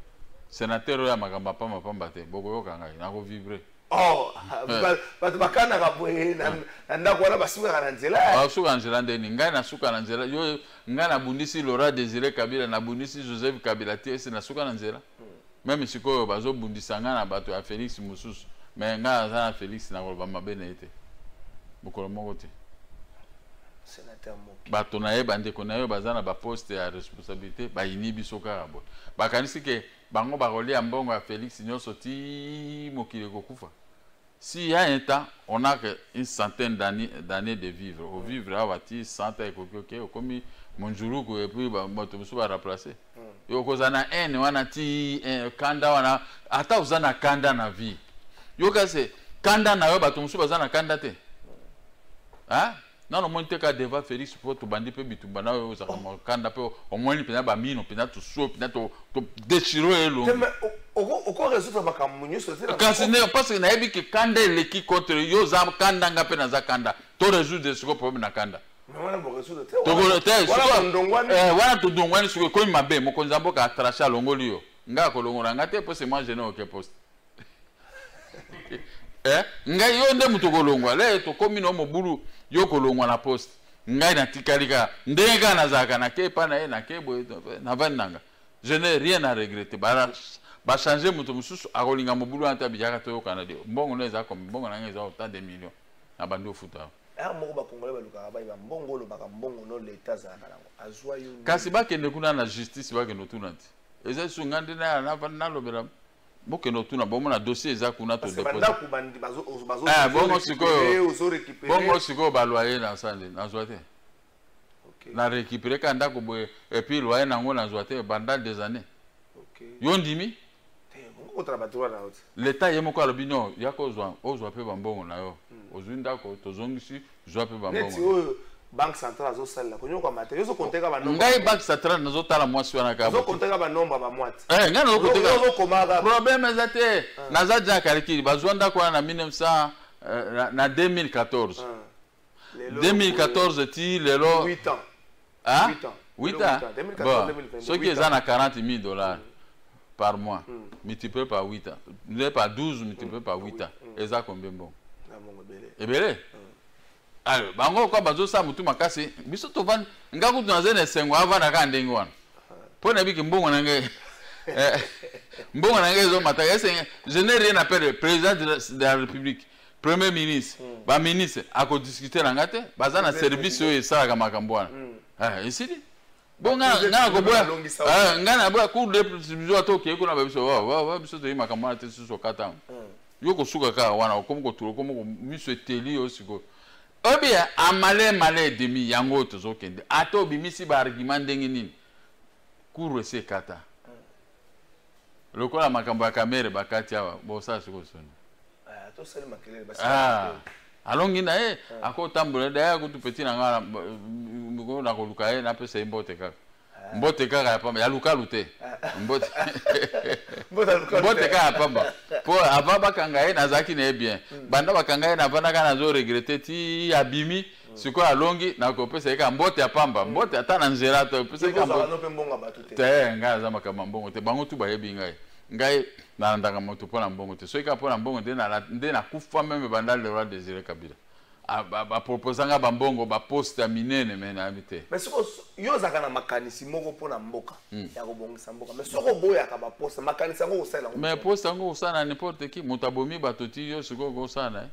sénateur ya makamba pamba te boko yoka ngai na ko vivre Oh, bato bakana kabwe na ndako wana basuka na nzela. Basuka nzela ndeni ngai na suka na nzela yo ngai na bundisi Laurent Désiré Kabila na bundisi Joseph Kabila te na suka na nzela. Même sikoyo bazo bundisa nga na bato ya Félix Mususu mais nga za na Félix na koloba mabene ete. Bokolo moko te. Sénateur Moki. Bato na ye bandeko na yo baza na ba poste ya responsabilité ba inibi soka rabo. Bakanisi ke bango bakolia mbongo ya Félix nyonso ti mokili kokufa. S'il y a un temps, on a une centaine d'années de vivre. Au vivre, on va dire 100 ans, comme mon jour, et puis on va remplacer. Et au cause na un, on a ti kanda, on a ata uzana kanda na vie. Yo kase kanda na yo batumsu bazana kanda te. Hein? Non, on monte ka deva Félix pour tout bandi pe bitumba na yo za kanda pe au moins pena ba mino pena to so pena to déchirer elo. Oko résoudre bakamunyo so te. Kasi ne parce que na yebi ke kanda eleki contre yo za kanda nga pe na za kanda. To résoudre ce problème na kanda. Mais on a beau résoudre te. To wana to dongwani suko ko mabe mo konza mboka atracha longoli yo. Nga ko longola ngate parce que moi je n'ai aucun poste. Ngai yo nde mutu kolongwa le to komi no mobulu yo kolongwa na poste ngai na tikalika ndeka na zaka na kepa na ye na kebo na vananga je n'ai rien à regretter ba changer mutu mususu akolinga mobulu anta bijaka to kana dio mbongo neza comme mbongo na ngeza autant de millions na bando futa moko ba congolais ba luka ba mbongo lo baka mbongo no l'état za kalango azwa yo kasi ba kende kuna na justice ba kende tunanti eza sungande na lobera boke no tuna bomo na dossier za kuna to déposer bongo siko ba loyer na sande na zoate na récupérer ka ndako boye et puis loyer na ngo na zoate pendant des années yo ndimi bongo trabatura na autre l'état yemo ko alobino yako ozwa pe bambongo na yo ozwi ndako to zongisi zwa pe bambongo Banque centrale zo sala konyo kwa matériel zo konteka ba nombre ngai banque centrale nazo tala mwasi wana ka zo konteka ba nombre ba mwati ngai nazo konteka zo komaga problème ezate naza ja kaliki bazwanda kwa na 1900 na 2014 2014 ti lelo 8 ans hein 8 ans 2014 2022 ce qui est à 40 000 $ par mois multiplié par 8 ans n'est pas 12 multiplié par 8 ans et ça combien bon ebele alors bango kwa bazo sa mutu makasi biso to van ngaku tunazene sengo avana ka ndengi wana pona biki mbongo nange mbongo nange zo mata ese je n'ai rien à perdre président de la République premier ministre ba ministre ako discuter na ngate bazana service yo esala kama kambwana ici bonga ngana ko boya ngana boya cour de procédure to ke kuna babiso wa biso to yima kambwana te so kata yoko suka ka wana komo ko turo komo miso eteli osiko obia amale demi yango tozo kende ato bimisi ba argument ndenge nini cour se kata lokola makambo ya kamera bakati awa bosa siko soni to sali makelele basi alongi na ako tambola da ko tupeti na ngala ngo na ko luka na pesa imbote kaka mbote kaka ya pamba ya luka lute mbote mbote kaka ya pamba po ava bakanga na zaki na bien banda bakanga na vana kana zo regretter ti abimi siko alongi na ko pesa ka mbote ya pamba mbote ata na nzela to pesa ka mbote te nga za makama mbongo te bango tu ba yebi ngai na ndanga moto pona mbongo te so ka pona mbongo nde na kufa meme banda le Laurent Désiré Kabila ba proposanga ba mbongo ba poste ya minene mena habité mais soko yo zaka na makanisi moko pona mboka ya ko bongisa mboka mais soko boya ka ba poste makanisi ngo usala mais poste ngo usala n'importe qui mutabomi batoti yo soko go usala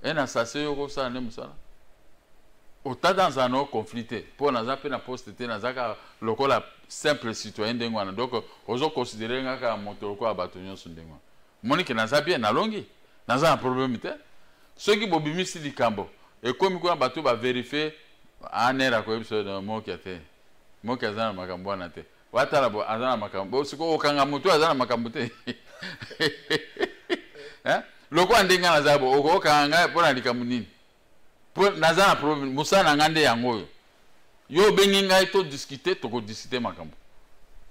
ena sase yo go usala ne musala ota dans un conflit pona za pe na poste te na zaka lokola simple citoyen ndengwana donc ozo considérer ngaka moto ko abatonyo sundengwa monique na za bien na longi na za un problème te ceux qui bobimisi likambo et comme quoi bato ba vérifier en era ko episode moki ate moki azana makambo na te watala bo azana makambo siko okanga mutu azana makambo te hein loko andenga na zabo okanga pona likambo nini po nazana problème musana ngande yango yo bengi ngai to discuter to ko discuter makambo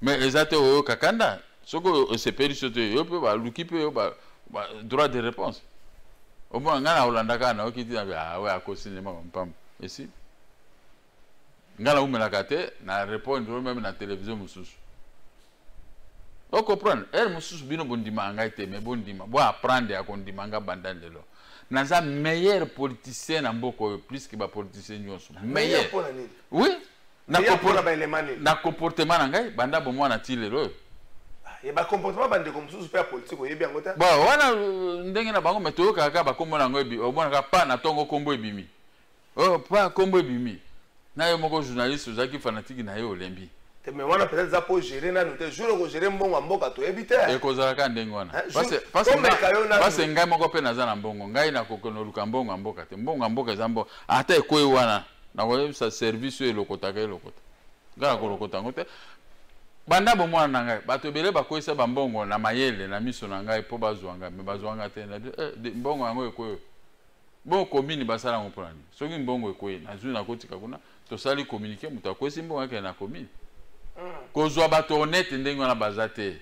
mais ezate oyo kakanda soko se perisote yo pe ba luki pe yo ba droit de réponse au moins ngana Holanda kana okiti na we akosine mpam ici ngala umela kate na répondre même na télévision mususu O comprendre elle mosusu bino bondima ngai te mais bondima bo apprendre ya kondima nga bandandelo naza meilleur politicien na mboko plus que ba politicien nyonso meilleur oui na comportement na ngai banda bo mwana tilelo et ba comportement bande comme sous super politique oyebi yango ta bon wana ndenge na bango meto kaka ba kombo na ngo ebi o bona ka pa na tongo kombo ebimi oh pa kombo ebimi na yo moko journaliste ozaki fanatique na yo olembi mais wana peut-être ça pour gérer na note jour ko gérer mbongo mboka to ebite e ko zala ka ndenge wana parce ngai moko pe naza na mbongo ngai na kokono luka mbongo mboka te mbongo mboka zambo ata ekoi wana na ko sa service e lokota ka lokota ngala ko lokota ngote banda bo mwana na ngai bato bele bakoisa ba mbongo na mayele na miso na ngai po bazwanga me bazwanga te na mbongo yango ekoi bon commune basala ngopolani soki mbongo ekoi na zuna kotika kuna to sali communiquer muta kwesi mbongo yake na commune kozwa bato honnête ndenge wana bazate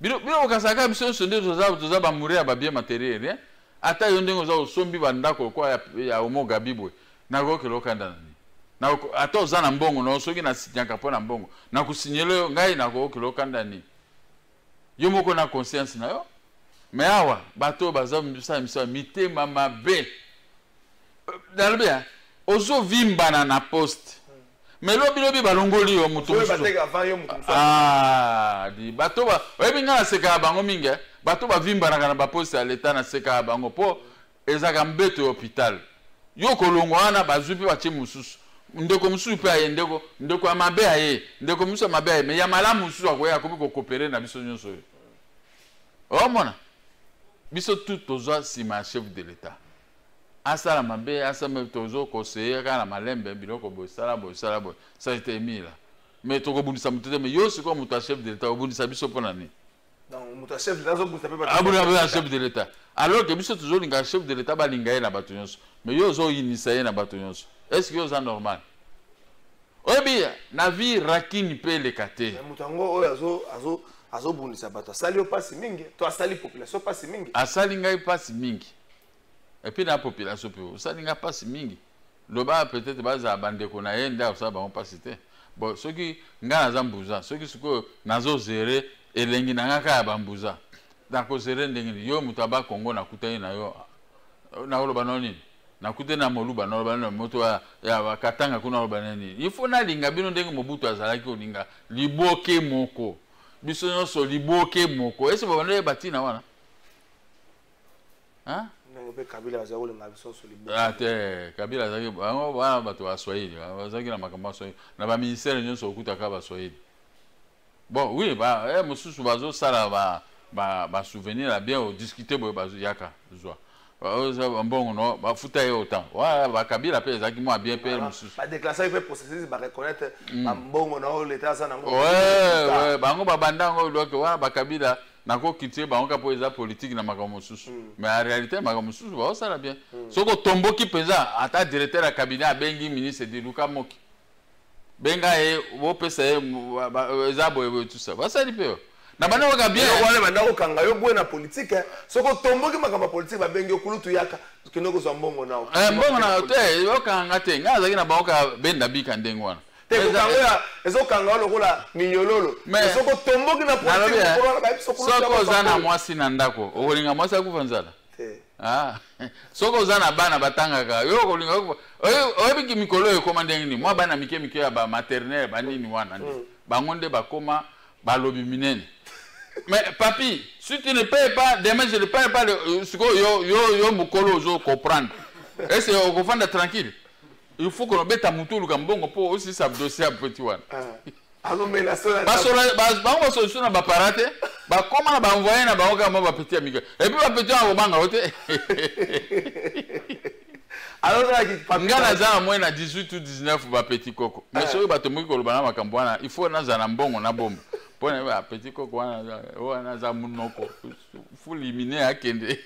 bino okasaka biso sonde toza ba mourir ba bien matériel hein ata yo ndenge oza osombi bandako kwa ya omoga bibwe na ko lokanda nani na ata oza na mbongo no soki na sinyaka po na mbongo na kusinyele ngai na ko lokanda ni yo moko na conscience na yo mais awa bato baza misa mitema mabe dalbia ozo vimbana na poste mais lobi balongoli yo mutu di bato ba oyebi nga na seka bango mingi bato ba vimba na ba poste ya leta na seka bango po ezaka mbeto hôpital yo kolongo wana bazupi bache mususu ndeko mususu pe aye ndeko amabe aye ndeko mususu amabe aye mais ya malamu mususu akoya ko coopérer na biso nyonso yo o mona biso tout toza sima chef de l'état asala mabe asama tozo conseiller kana malembe biloko bo sala bo ça a été mis là mais to ko bundisa mutete mais yo siko muta chef de l'état obundisa biso pona ni donc muta chef de l'état zo bundisa pe ba abuna chef de l'état alors que biso toujours linga chef de l'état ba linga na bato nyonso mais yo zo inisa na bato nyonso est-ce que yo za normal obi na vie rakini pe le kate mutango oyo azo bundisa bato asali opasi mingi to asali population opasi mingi asali ngai pasi mingi. Et puis la population, ça n'a pas si mingi. Le bas peut-être baza bande qu'on a enda ça va pas citer. Bon, ceux qui ngana zambuza, ceux qui sont nazo zéré et lengi nangaka bambuza. Dako zéré ndengi yo mutaba Congo na kutai na yo na lo banoni. Na kutai na moluba na lo banoni moto ya katanga kuna lo banani. Il faut na linga bino ndengi mobutu azalaki olinga liboke moko. Biso nyonso liboke moko. Est-ce que vous avez bâti na wana? Hein? Kabila za ule ngabiso solibo ate Kabila zaki bango bana bato wa Swahili bazaki na makambo Swahili na ba ministère nyonso okutaka ba Swahili bon oui ba mususu bazo sala ba souvenir la bien discuter boy bazo yaka zwa mbongo no ba futa yo autant wa ba Kabila pe zaki mo bien pe mususu ba déclarer pe processus ba reconnaître mbongo no l'état ça nango ouais bango ba bandango donc wa ba Kabila nako kiti bango ka po eza politique na makambo susu mais en réalité makambo susu ba osala bien soko tomboki penza ata directeur ya cabinet abengi ministre de Luka Moki benga wo pesa eza boye tout ça ba sali pe na bana waka bien wale banda ko kanga yo boye na politique soko tomboki makambo politique ba bengi okulutu yaka kinoko zo mbongo nao mbongo na te yo kanga te nga zaki na bango ka benda bika ndengwana ezo kanga lokola minyololo soko tomboki na politique ko ba biso kulutu soko zana mwasi na ndako olinga mwasi akufanzala soko zana bana batangaka yo kolinga oyebiki mikolo ekoma ndenge ni mwa bana mike ya ba maternelle banini wana ndi bangonde bakoma balobi minene mais papi si tu ne payes pas demain je ne paye pas yo mukolo ozo comprendre est-ce que on va tranquille il faut qu'on beta mutulu kambongo po aussi ça dossier un petit one alors mais la seule ba solution na ba parate ba koma na ba envoyer na ba oka ba petit amiga et puis ba petit on banga ote alors là ngana za moi na 18 ou 19 ba petit coco mais so ba tomoki ko lobana makambo wana il faut na za na mbongo na bombo pona ba petit coco wana za munoko faut éliminer akende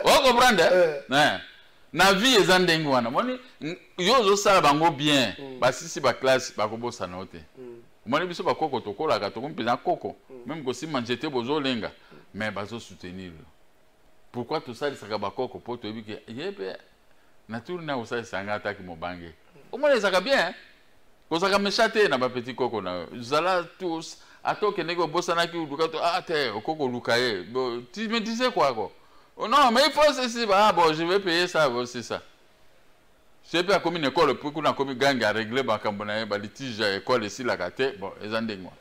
on comprendre na vie eza ndenge wana moni yo ozosala bango bien basisi baklasse bakobosana yo te omoni biso bakoko tokolaka tokompeza koko même kosima njete bozolenga mais bazosoutenir pourquoi tosalisaka bakoko mpo toyebi ke ye mpe naturi na osalisanga ataki mobange omoni ezaka bien kozaka mechate na ba petit koko na zala tous atoke nego bossa na ki uduka to te okoko luka ye bon tu me disais quoi quoi oh non mais il faut ceci ah bon je vais payer ça c'est ça c'est pas comme une école pour qu'on a comme gang à régler ba kambona ba litige école ici la kate bon ezandengwa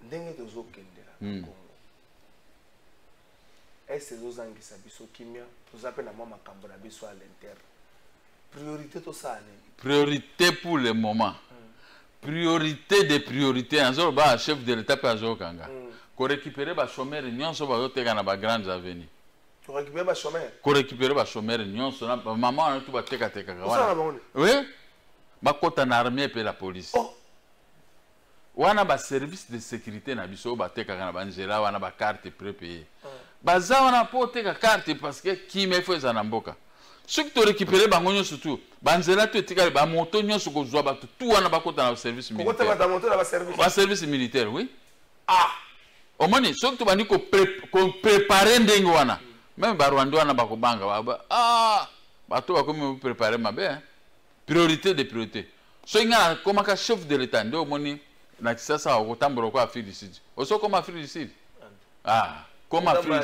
ndenge tozokendela Congo est-ce que tozangisa biso kimia tozape na mwa makambo na biso à l'interne priorité to ça priorité pour le moment priorité des priorités en zone ba chef de l'état pa zo kanga ko récupérer ba chômeur nyonso ba yoteka na ba grandes avenues ko récupérer ba chômeur ko récupérer ba chômeur nyonso na maman na tu ba teka teka wana oui ba kota na armée pe la police wana ba service de sécurité na biso ba teka na banjela wana ba carte prépayée baza wana po teka carte parce que qui me fait na mboka ceux qui te récupérer bangonyo surtout banzela to etikali ba moto nyonso ko zwa ba tout wana ba kota na service militaire ko ta moto na ba service militaire oui au moins ceux qui to bandi ko préparer ndenge wana même ba Rwanda wana ba ko banga ba ba to ba ko me préparer mabe priorité de priorité so ngana comme ka chef de l'état ndo moni na kisasa ko tambolo ko Afrique du Sud oso comme Afrique du Sud comme Afrique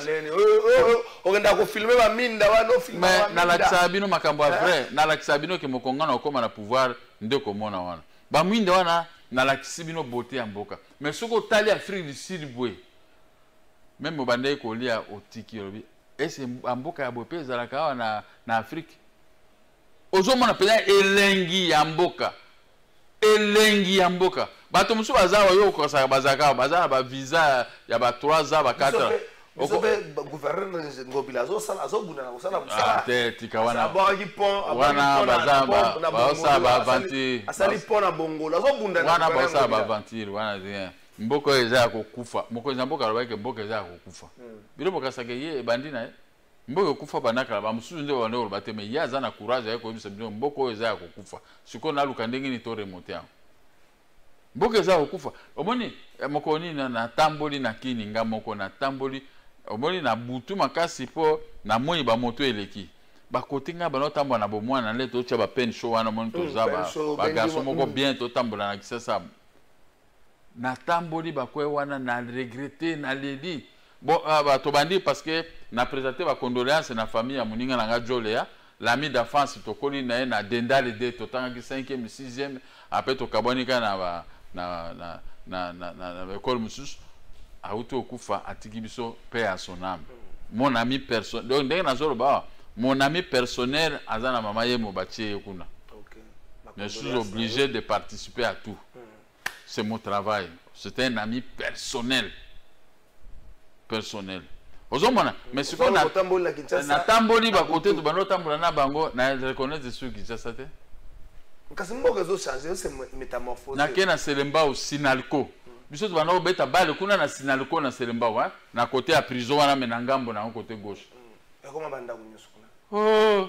ogenda ko filmer ba minda wana filmer ba minda na la kisabino makambo vrai na la kisabino ke mokongana okoma na pouvoir ndeko mona wana ba minda wana na la kisibino beauté ya mboka mais soko tali Afrique du Sud bwe même bande ko lia otiki lobi ese mboka ya bope za la kawa na Afrique ozo mona pena elengi ya mboka bato musu bazawa yo ko sa bazaka bazana ba visa ya ba 3 ans ba 4 ans okobe gouverneur ngobila zo sala zo buna na sala musala tika wana abaki pont wana bazaba baosa ba aventure asali pont na bongola zo bunda wana baosa ba aventure wana rien mboko eza kokufa moko eza mboka robake mboko eza kokufa bilo bokasake ye bandina mboko kufa banaka ba musu nde wana ro bateme ya za na courage ya ko yimisa bino mboko eza kokufa siko na luka ndenge ni to remonter mboka eza kokufa omoni mokoni na tamboli na kini nga moko na tamboli omoni na butu makasi po na moi ba moto eleki ba kotinga ba notambo na bomwana na leto cha ba pen show wana moni to zaba ba gaso moko bien to tambola na kisasa na tamboli ba kwe wana na regretter na ledi bon ba to bandi parce que na présenter ba condoléances na famille ya muninga na nga Jolea l'ami d'enfance to koni na dendale de to tanga ki 5e 6e après to kabonika na ba na école mususu auto kufa atiki biso paix à son âme mon ami personnel donc ndenge nazolo ba mon ami personnel azana mama ye mobatie kuna mais je suis obligé de participer à tout c'est mon travail c'est un ami personnel ozomona mais ce qu'on a na tamboli ba côté to bano tambola na bango na reconnaître ce qui ça te kasi mboka zo changer c'est métamorphose na kena Selemba au Sinalco biso to bana obeta bale kuna na Sinalco na Selemba wa na côté ya prison wana menangambo na côté gauche koma banda kunyoso kuna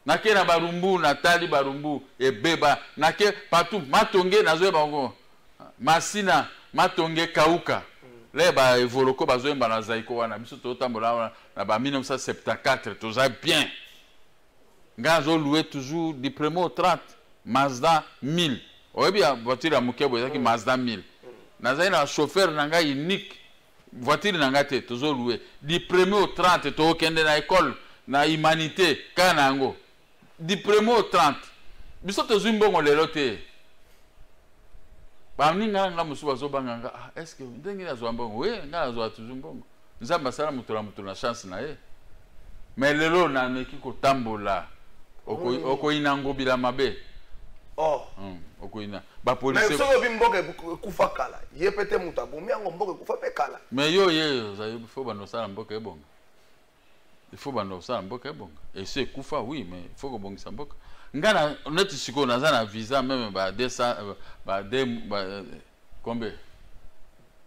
na kena barumbu na tali barumbu ebeba na ke partout matonge nazo bango masina matonge kauka leba evoloko bazoemba na zaiko wana biso to tambola na ba 1974 toza bien Gazo loué toujours du 1er au 30 Mazda 1000. Oyebi ya voiture ya mukebo ezaki Mazda 1000. Nazali na chauffeur nanga unique. Voiture nanga te tozo loué du 1er au 30 to kende na école na humanité kana ngo. Du 1er au 30. Biso tozo mbongo lelo te. Ba ninga nga musu bazo banganga est-ce que ndenge nazo mbongo we nga nazo toujours mbongo. Nzamba sala mutola na chance na ye. Mais lelo na meki ko tambola. Oko inangobila mabe oko ina ba police mais so bimboke kufa kala ye pete muta bombi yango mboke kufa pe kala mais yo il faut bano sala mboke ebonga il faut bano sala mboke ebonga et c'est kufa oui mais il faut ko bongisa mboka ngana neti siko naza na visa même ba 200 ba combien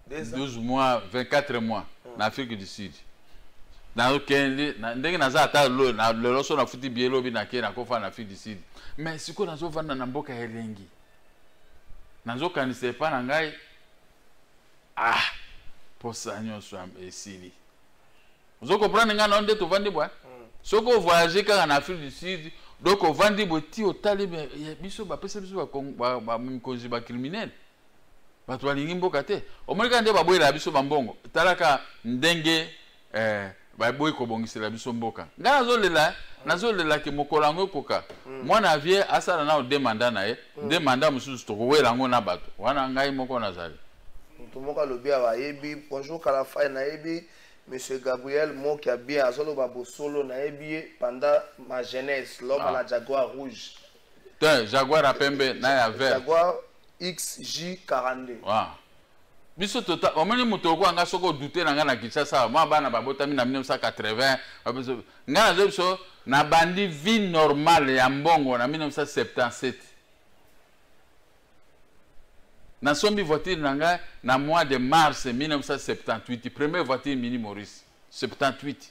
12 mois 24 mois en Afrique du Sud na okende na ndenge naza ata lo na lelo so na futi bielo bi na ke na kofa na Afrique du Sud mais siko nazo vanda na mboka elengi nazo kanise pa na ngai posa nyonso am esili ozo comprendre nga na onde to vandi bwa Ce qu'on voyage quand en Afrique du Sud, donc on vend des botis au talib, biso ba pesa biso ba mkonzi ba criminel. Ba to alingi mboka te. O moni quand ba boyela biso ba mbongo. Talaka ndenge ba boy ko bongisela biso mboka. Ngana nazolela ke mokolango koka. Mwana vie asala na o demanda na ye, demanda mususu to wela ngo na bato. Wana ngai moko nazali. Tomoka lobia ba yebi bonjour kala fa na yebi Monsieur Gabriel Mokia bien à solo babo solo na yebi pendant ma jeunesse l'homme à la Jaguar rouge. Jaguar à pembe na ya vert. Jaguar XJ42. Ah. Biso tota omoni moto ko anga soko douter na ngana Kinshasa ma bana babotami na 1980 ngana zebiso na bandi vie normale ya mbongo na 1977. Na sombi voiture nanga na mois de mars 1978, première voiture Mini Maurice 78.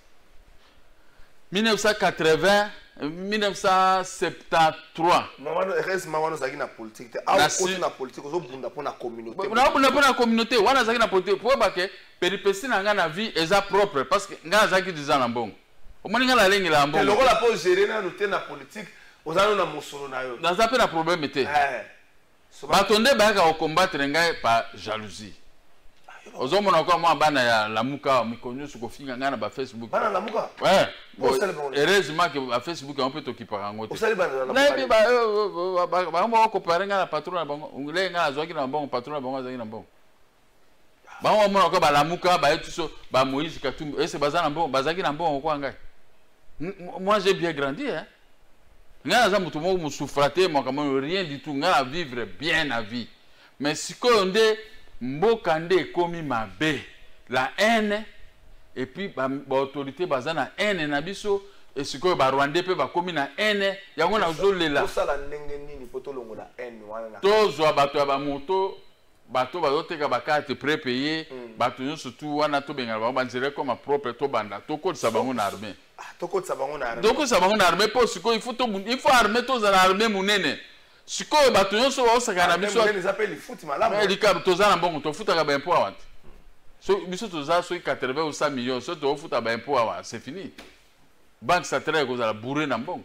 1980 1973. Maman heureusement wana zaki na politique te. Ah côté na politique ozo bunda pour na communauté. Na bunda pour na communauté, wana zaki na politique pour ba ke péripétie na nga na vie eza propre parce que nga zaki diza na mbongo. Omoni nga la lengi la mbongo. Le rôle la pour gérer na noté na politique, ozana na musolo na yo. Na zape na problème te. Batonde bayaka combattre ngai par jalousie. Ozomona kwa mwa bana ya lamuka mikonyo suko finga ngana ba Facebook. Bana lamuka? Ouais. Heureusement que ba Facebook on peut t'occuper ngo te. Osali bana lamuka. Na bi ba ba ko paranga na patron na bango. Ngule ngana zwaki na bango patron na bango zaki na bango. Ba mona kwa ba lamuka ba etuso ba Moïse Katumbi. Ese bazana bango bazaki na bango kwa ngai. Moi j'ai bien grandi hein. Ngana za mutu mo musufrate mo kama rien du tout ngana vivre bien la vie. Mais si ko nde mbokande komi mabe la haine et puis ba autorité bazana haine na biso et sikoyo ba Rwandais pe ba komi na haine yango na zolela to sala ndenge nini poto longo la haine wana na to zo bato ya ba moto bato ba zoteka ba carte prépayé bato nyonso tu wana to benga ba banzere comme propre to banda to ko sa bango na armée to ko sa bango na armée donc sa bango na armée po sikoyo il faut armée to za na armée munene sikoyo bato nyonso ba osaka na biso les appelle foot malamu mais likab to za na mbongo to futaka ba impôt awat so biso to za so 80 ou 100 millions so to futa ba impôt awat c'est fini banque centrale ko za la bourrer na mbongo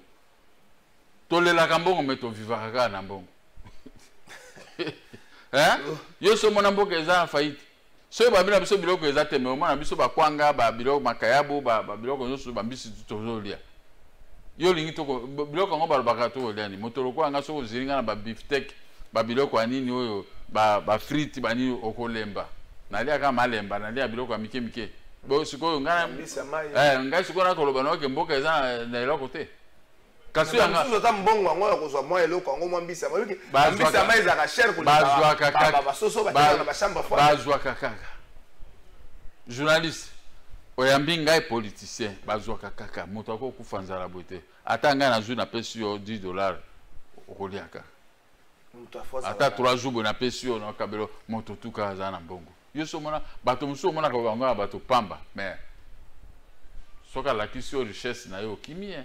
to lela ka mbongo mais to vivaka ka na mbongo hein yo so mona mboka eza na faillite so ba bina biso biloko eza te mais mona biso ba kwanga ba biloko makayabo ba biloko nyonso ba mbisi to zolia yo lingi to biloko ngo balobaka to oliani motolo ko anga so ziringa na ba beefsteak ba biloko anini oyo ba frite bani okolemba nalia kama malemba nalia biloko ya mike mike bo sikoyo ngana ngai sikoyo na koloba no ke mboka eza na eloko te kasi anga so ta mbongo ngo ya kozwa mo eloko ngo mwambisa mayoki mbisa mai za ka cher kuliko bazwa kaka ba soso ba na ba chamba fwa bazwa kaka journaliste oyambi ngai politicien bazwaka kaka moto akokufa nzala bote ata ngai nazwi na pesi yo $10 okoliaka ata 3 jours na pesi yo na kabelo moto tuka aza na mbongo yo so mona bato musu mona ka bango bato pamba mais soka la kisio richesse na yo kimie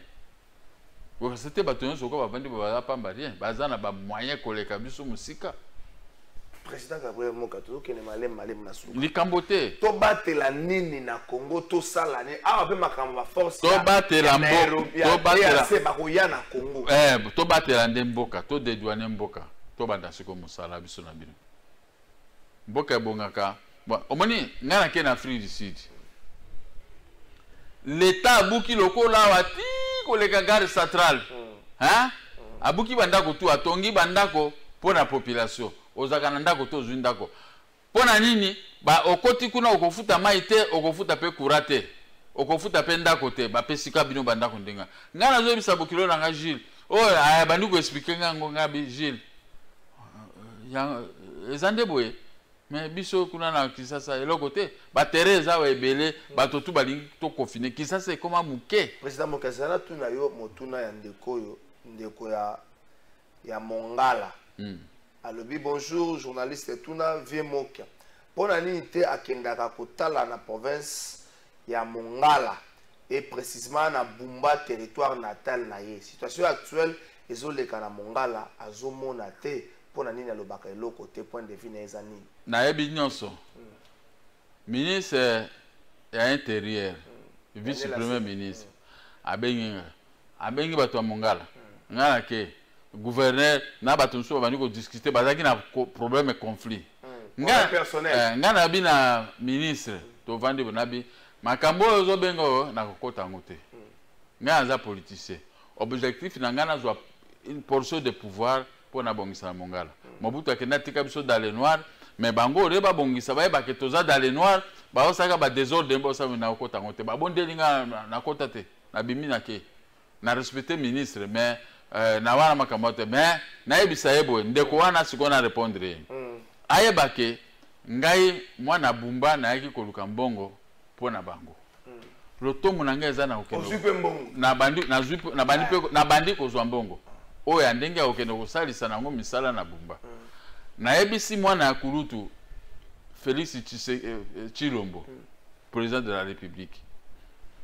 ko c'était bato nyonso ko bavandi ba pamba rien bazana ba moyen koleka biso musika président Gabriel Moka to ke ne malem na suka likambote to batela nini na Congo to sala ne a pe makamba force to batela mboka to batela se ba ko ya na Congo to batela ndemboka to dedouane mboka to banda siko musala biso na bino mboka ebongaka omoni ngana ke na Afrique du Sud l'état abuki lokola wati koleka gare centrale hein abuki bandako tu atongi bandako pour la population ozaka na ndako to zundako pona nini ba okoti kuna okofuta mai te okofuta pe kurate okofuta pe ndako te ba pesika bino bandako ndenga ngana zo bisa bokilo na nga Gilles aya banduko expliquer ngango ngabi Gilles ya ezande boye mais biso kuna na Kisasa eloko te ba Teresa wa ebele bato tu balingi to confiner Kisasa ekoma muke président Mokazana tuna yo motuna ya ndeko ya Mongala alobi bonjour journaliste tuna vie moka pona nini te akendaka kotala na province ya Mongala et précisément na Bumba territoire natal na ye situation actuelle ezoleka na Mongala azomona te pona nini alobaka eloko te point de vue na ezani na yebi nyonso ministre ya intérieur vice premier ministre abengi bato ya Mongala ngana ke gouverneur na bato nso bani ko discuter bazaki na problème conflit ngana bina ministre to vandi bonabi makambo ozo bengo na kokota ngote ngana za politicien objectif na ngana zo une portion de pouvoir pour na bongisa Mongala Mobutu akenda tika biso dans le noir mais bango reba bongisa ba ke toza dans le noir ba osaka ba désordre mbo sa na kokota ngote ba bondelinga na kota te na bimi na ke na respecter ministre mais na wana makambo te mais na yebisa yebo ndeko wana sikona répondre ayeba ke ngai mwana bumba na yaki koluka mbongo pona bango lotomo na ngai za na okendo na bandi kozwa mbongo oya ndenge okendo kosalisa nango misala na bumba na yebisi mwana ya kulutu Félix Tshilombo président de la République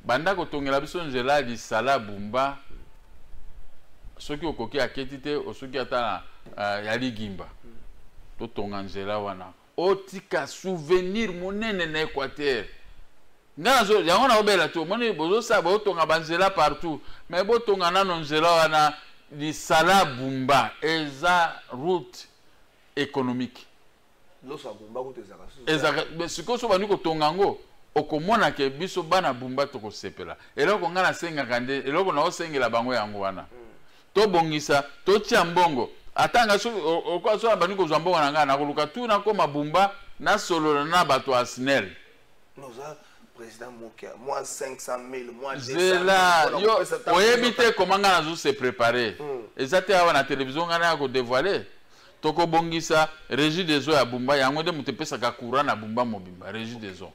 banda kotongela biso nzela lisala bumba soki okoki aketi te osoki ata ya ligimba totonga nzela wana otika souvenir monene na Équateur ngazo yango na obela to moni bozo sa botonga banzela partout mais botonga nano nzela wana lisala bumba eza route économique loso bumba ko tezaka mais sikoso bani kotonga ngo okomona ke biso bana bumba to kosepela eloko ngana senga kande eloko na osengela bango yango wana to bongisa to tia mbongo atanga so okwaso bani kozwa mbongo na ngana koluka tu na koma bumba na solo na bato asnel noza président Mokia moi 500,000 moi 200,000 yo oyebite comment ngana zo se préparer ezate awa na télévision ngana ko dévoiler toko bongisa régie des eaux ya bumba yango de mutepesa ka courant na bumba mobimba régie des eaux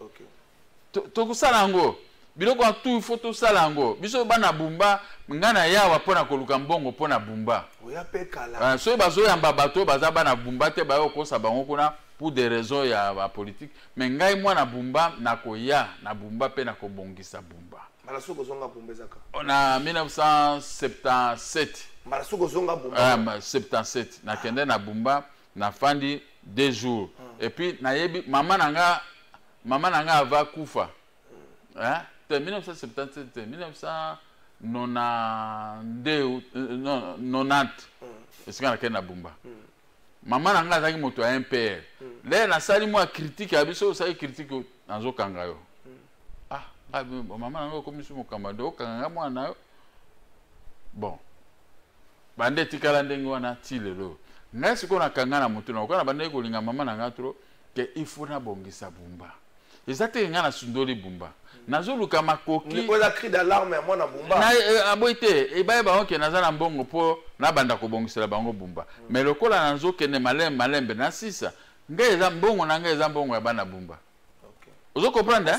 toko salango biloko tout il faut to salango biso bana bumba ngana yawa pona koluka mbongo pona bumba oya pe kala so bazo yamba bato baza bana bumba te bayo kosa bango kuna pour des raisons ya politique mais ngai mwana bumba nakoya na bumba pe na kobongisa bumba mala soko zonga bumba zaka na 1977 mala soko zonga bumba 77 na kende na bumba na fandi 2 jours et puis na yebi mama nanga ava kufa hein 1977 1990 esika na kende na bumba mama nanga azaki moto ya MPR le na sali mwa critique ya biso osali critique nazo kanga yo mama nanga komisi mokamba de okanga mwana yo bon bande tikala ndenge wana tilelo ngai siko na kanga na moto na okana bande kolinga mama nanga tro ke il na bongisa bumba ezate nga na sundoli bumba nazo luka makoki ni oza cri d'alarme ya mwana bumba na aboite ebaye bango ke naza na mbongo po na banda kobongisela bango bumba mais lokola nazo kende malembe na sisa ngai eza mbongo na ngai eza mbongo ya bana bumba ozo comprendre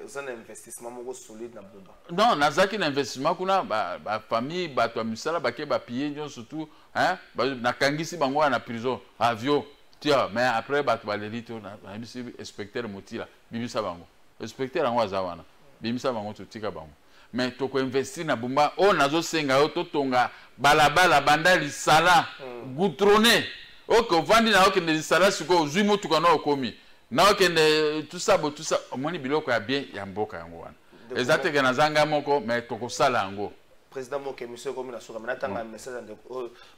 oza na investissement moko solide na bumba non nazaki na investissement kuna ba famille bato ya misala bake bapie nyo surtout hein nakangisi bango na prison avion tia mais après bato baleli to na bisi inspecteur motila bibisa bango inspecteur yango azawana bibisa bango totika bango mais toko investir na bumba o nazo senga yo totonga balabala banda lisala goudronné oko vandi na okende lisala siko ozui motuka na okomi na okende tout ça omoni biloko ya bien ya mboka yango wana ezate na zanga moko mais toko sala yango président Mokia monsieur comme na soka maintenant un message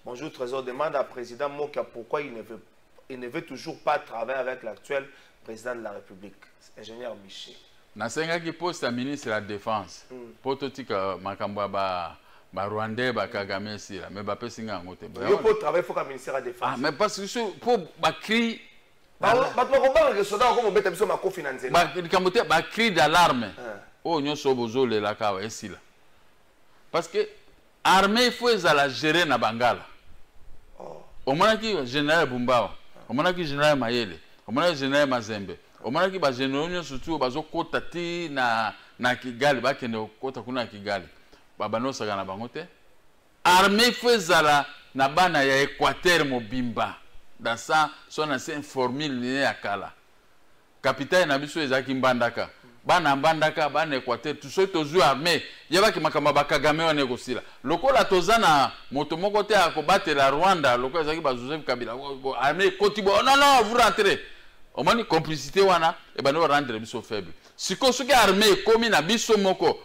bonjour trésor demande à président Mokia pourquoi il ne veut toujours pas travailler avec l'actuel président de la République, ingénieur Miché. Nasengaki poste à ministre de la Défense. Pototika makamba ba Rwandais ba Kagame sila mais ba pesinga ngote. Yo pour travailler faut qu'un ministère de la Défense. Ah mais parce que pour ba cri ba combat que soda comme beta biso ma cofinancer. Ba kamote ba cri d'alarme. Oh nyoso bozole la kawa esila. Parce que armée faut ezala gérer na Bangala. Au moins qui général Bumbawa. Omonaki général Mayele, omonaki général Mazembe, omonaki ba général surtout bazo kota ti na Kigali ba kende kota kuna Kigali. Babano saka na bango te. Armée fezala na bana ya Équateur mobimba. Dans ça son ancien formule ya kala. Capitaine na biso ezaki mbandaka. Bana mbandaka bana Équateur tout so tozu armée yebaki makamba bakagame wane kosila lokola tozana moto moko te akobatela Rwanda lokola ezaki ba Joseph Kabila armée kotibo non vous rentrez omani complicité wana e bano rendre biso faible siko soki armée komi na biso moko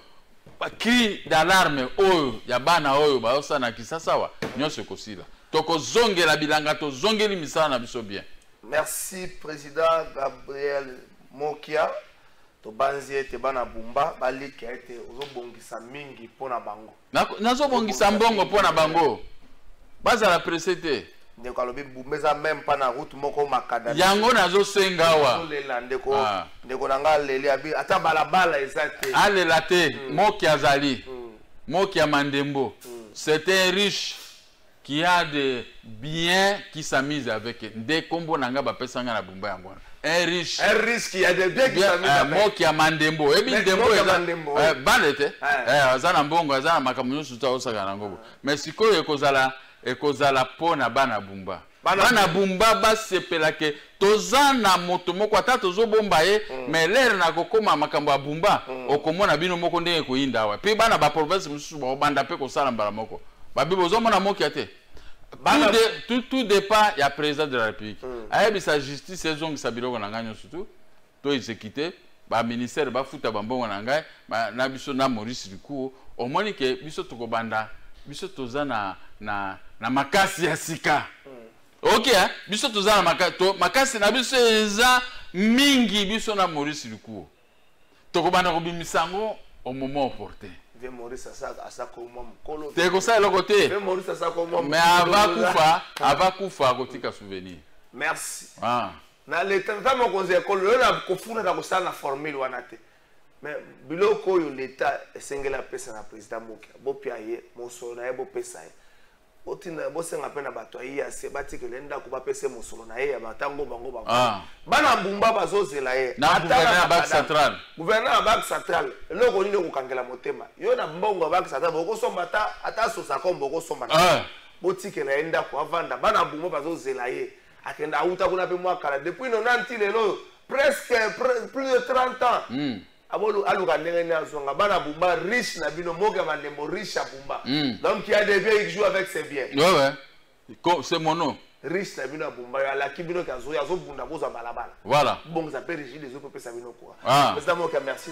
cri d'alarme oyo ya bana oyo baosa na Kisasa wa nyonso kosila toko zongela bilanga to zongeli misala na biso bien. Merci président Gabriel Mokia to banzi ete bana bumba baliki ete ozobongisa mingi pona bango nazo bongisa mbongo pona bango baza la presete ndeko alobi bumbeza même pas na route moko makada yango nazo senga wa lela ndeko nanga leli abi ata balabala ezate alela te moki azali moki ya Mandembo c'est un riche qui a des biens qui s'amusent avec des combos nanga ba pesanga na bumba yango un riche qui a des biens qui s'amusent avec moki ya Mandembo ebi Ndembo eza balete azana mbongo azana makambo nyonso ta osaka nango mais sikoyo ekozala pona bana bumba bana bumba basepela ke tozana moto moko ata tozobomba ye mais l'air na kokoma makambo ya bumba okomona bino moko ndenge koyinda awa pe bana ba province mosusu banda pe kosala mbala moko babi bozomona moki ate tout dépend ya président de la République ayebisa justice ezongisa biloko na ngai nyonso to exécuter ba ministère bafuta bambongo na ngai na biso na Maurice Lukuo omoni ke biso tokobanda biso tozana na makasi ya sika ok biso tozana makasi na biso eza mingi biso na Maurice Lukuo tokobanda kobimisango au moment opportun Maurice asa koma mkolo te kosa eloko te Maurice asa koma mais avakufa kotika souvenir. Merci na l'état tamo konze ekolo na kofuna na kosala na formule wana te mais biloko oyo l'état esengela pesa na président Mokia bopia ye mosolo na ye bopesa ye otina bosenga pe na bato ayi ase batikele ndako bapese mosolo na ye ya batango bango bana mbumba bazozela ye na gouverneur ya Banque Centrale eloko nini kokangela motema yo na mbongo ya Banque Centrale bokosomba ata sosa kombo bokosomba na botikela ye ndako avanda bana mbumba bazozela ye akenda auta kuna pe mwakala depuis 90 lelo presque plus de 30 ans abolo aluka ndenge ni azonga bana bumba riche na bino moga Mandembo riche à bumba donc il y a des biens qui jouent avec ses biens c'est mon nom riche na bino bumba ya la kibino kazo ya zo bunda boza balabala voilà bon ça peut régir les autres pesa bino quoi président Mokia merci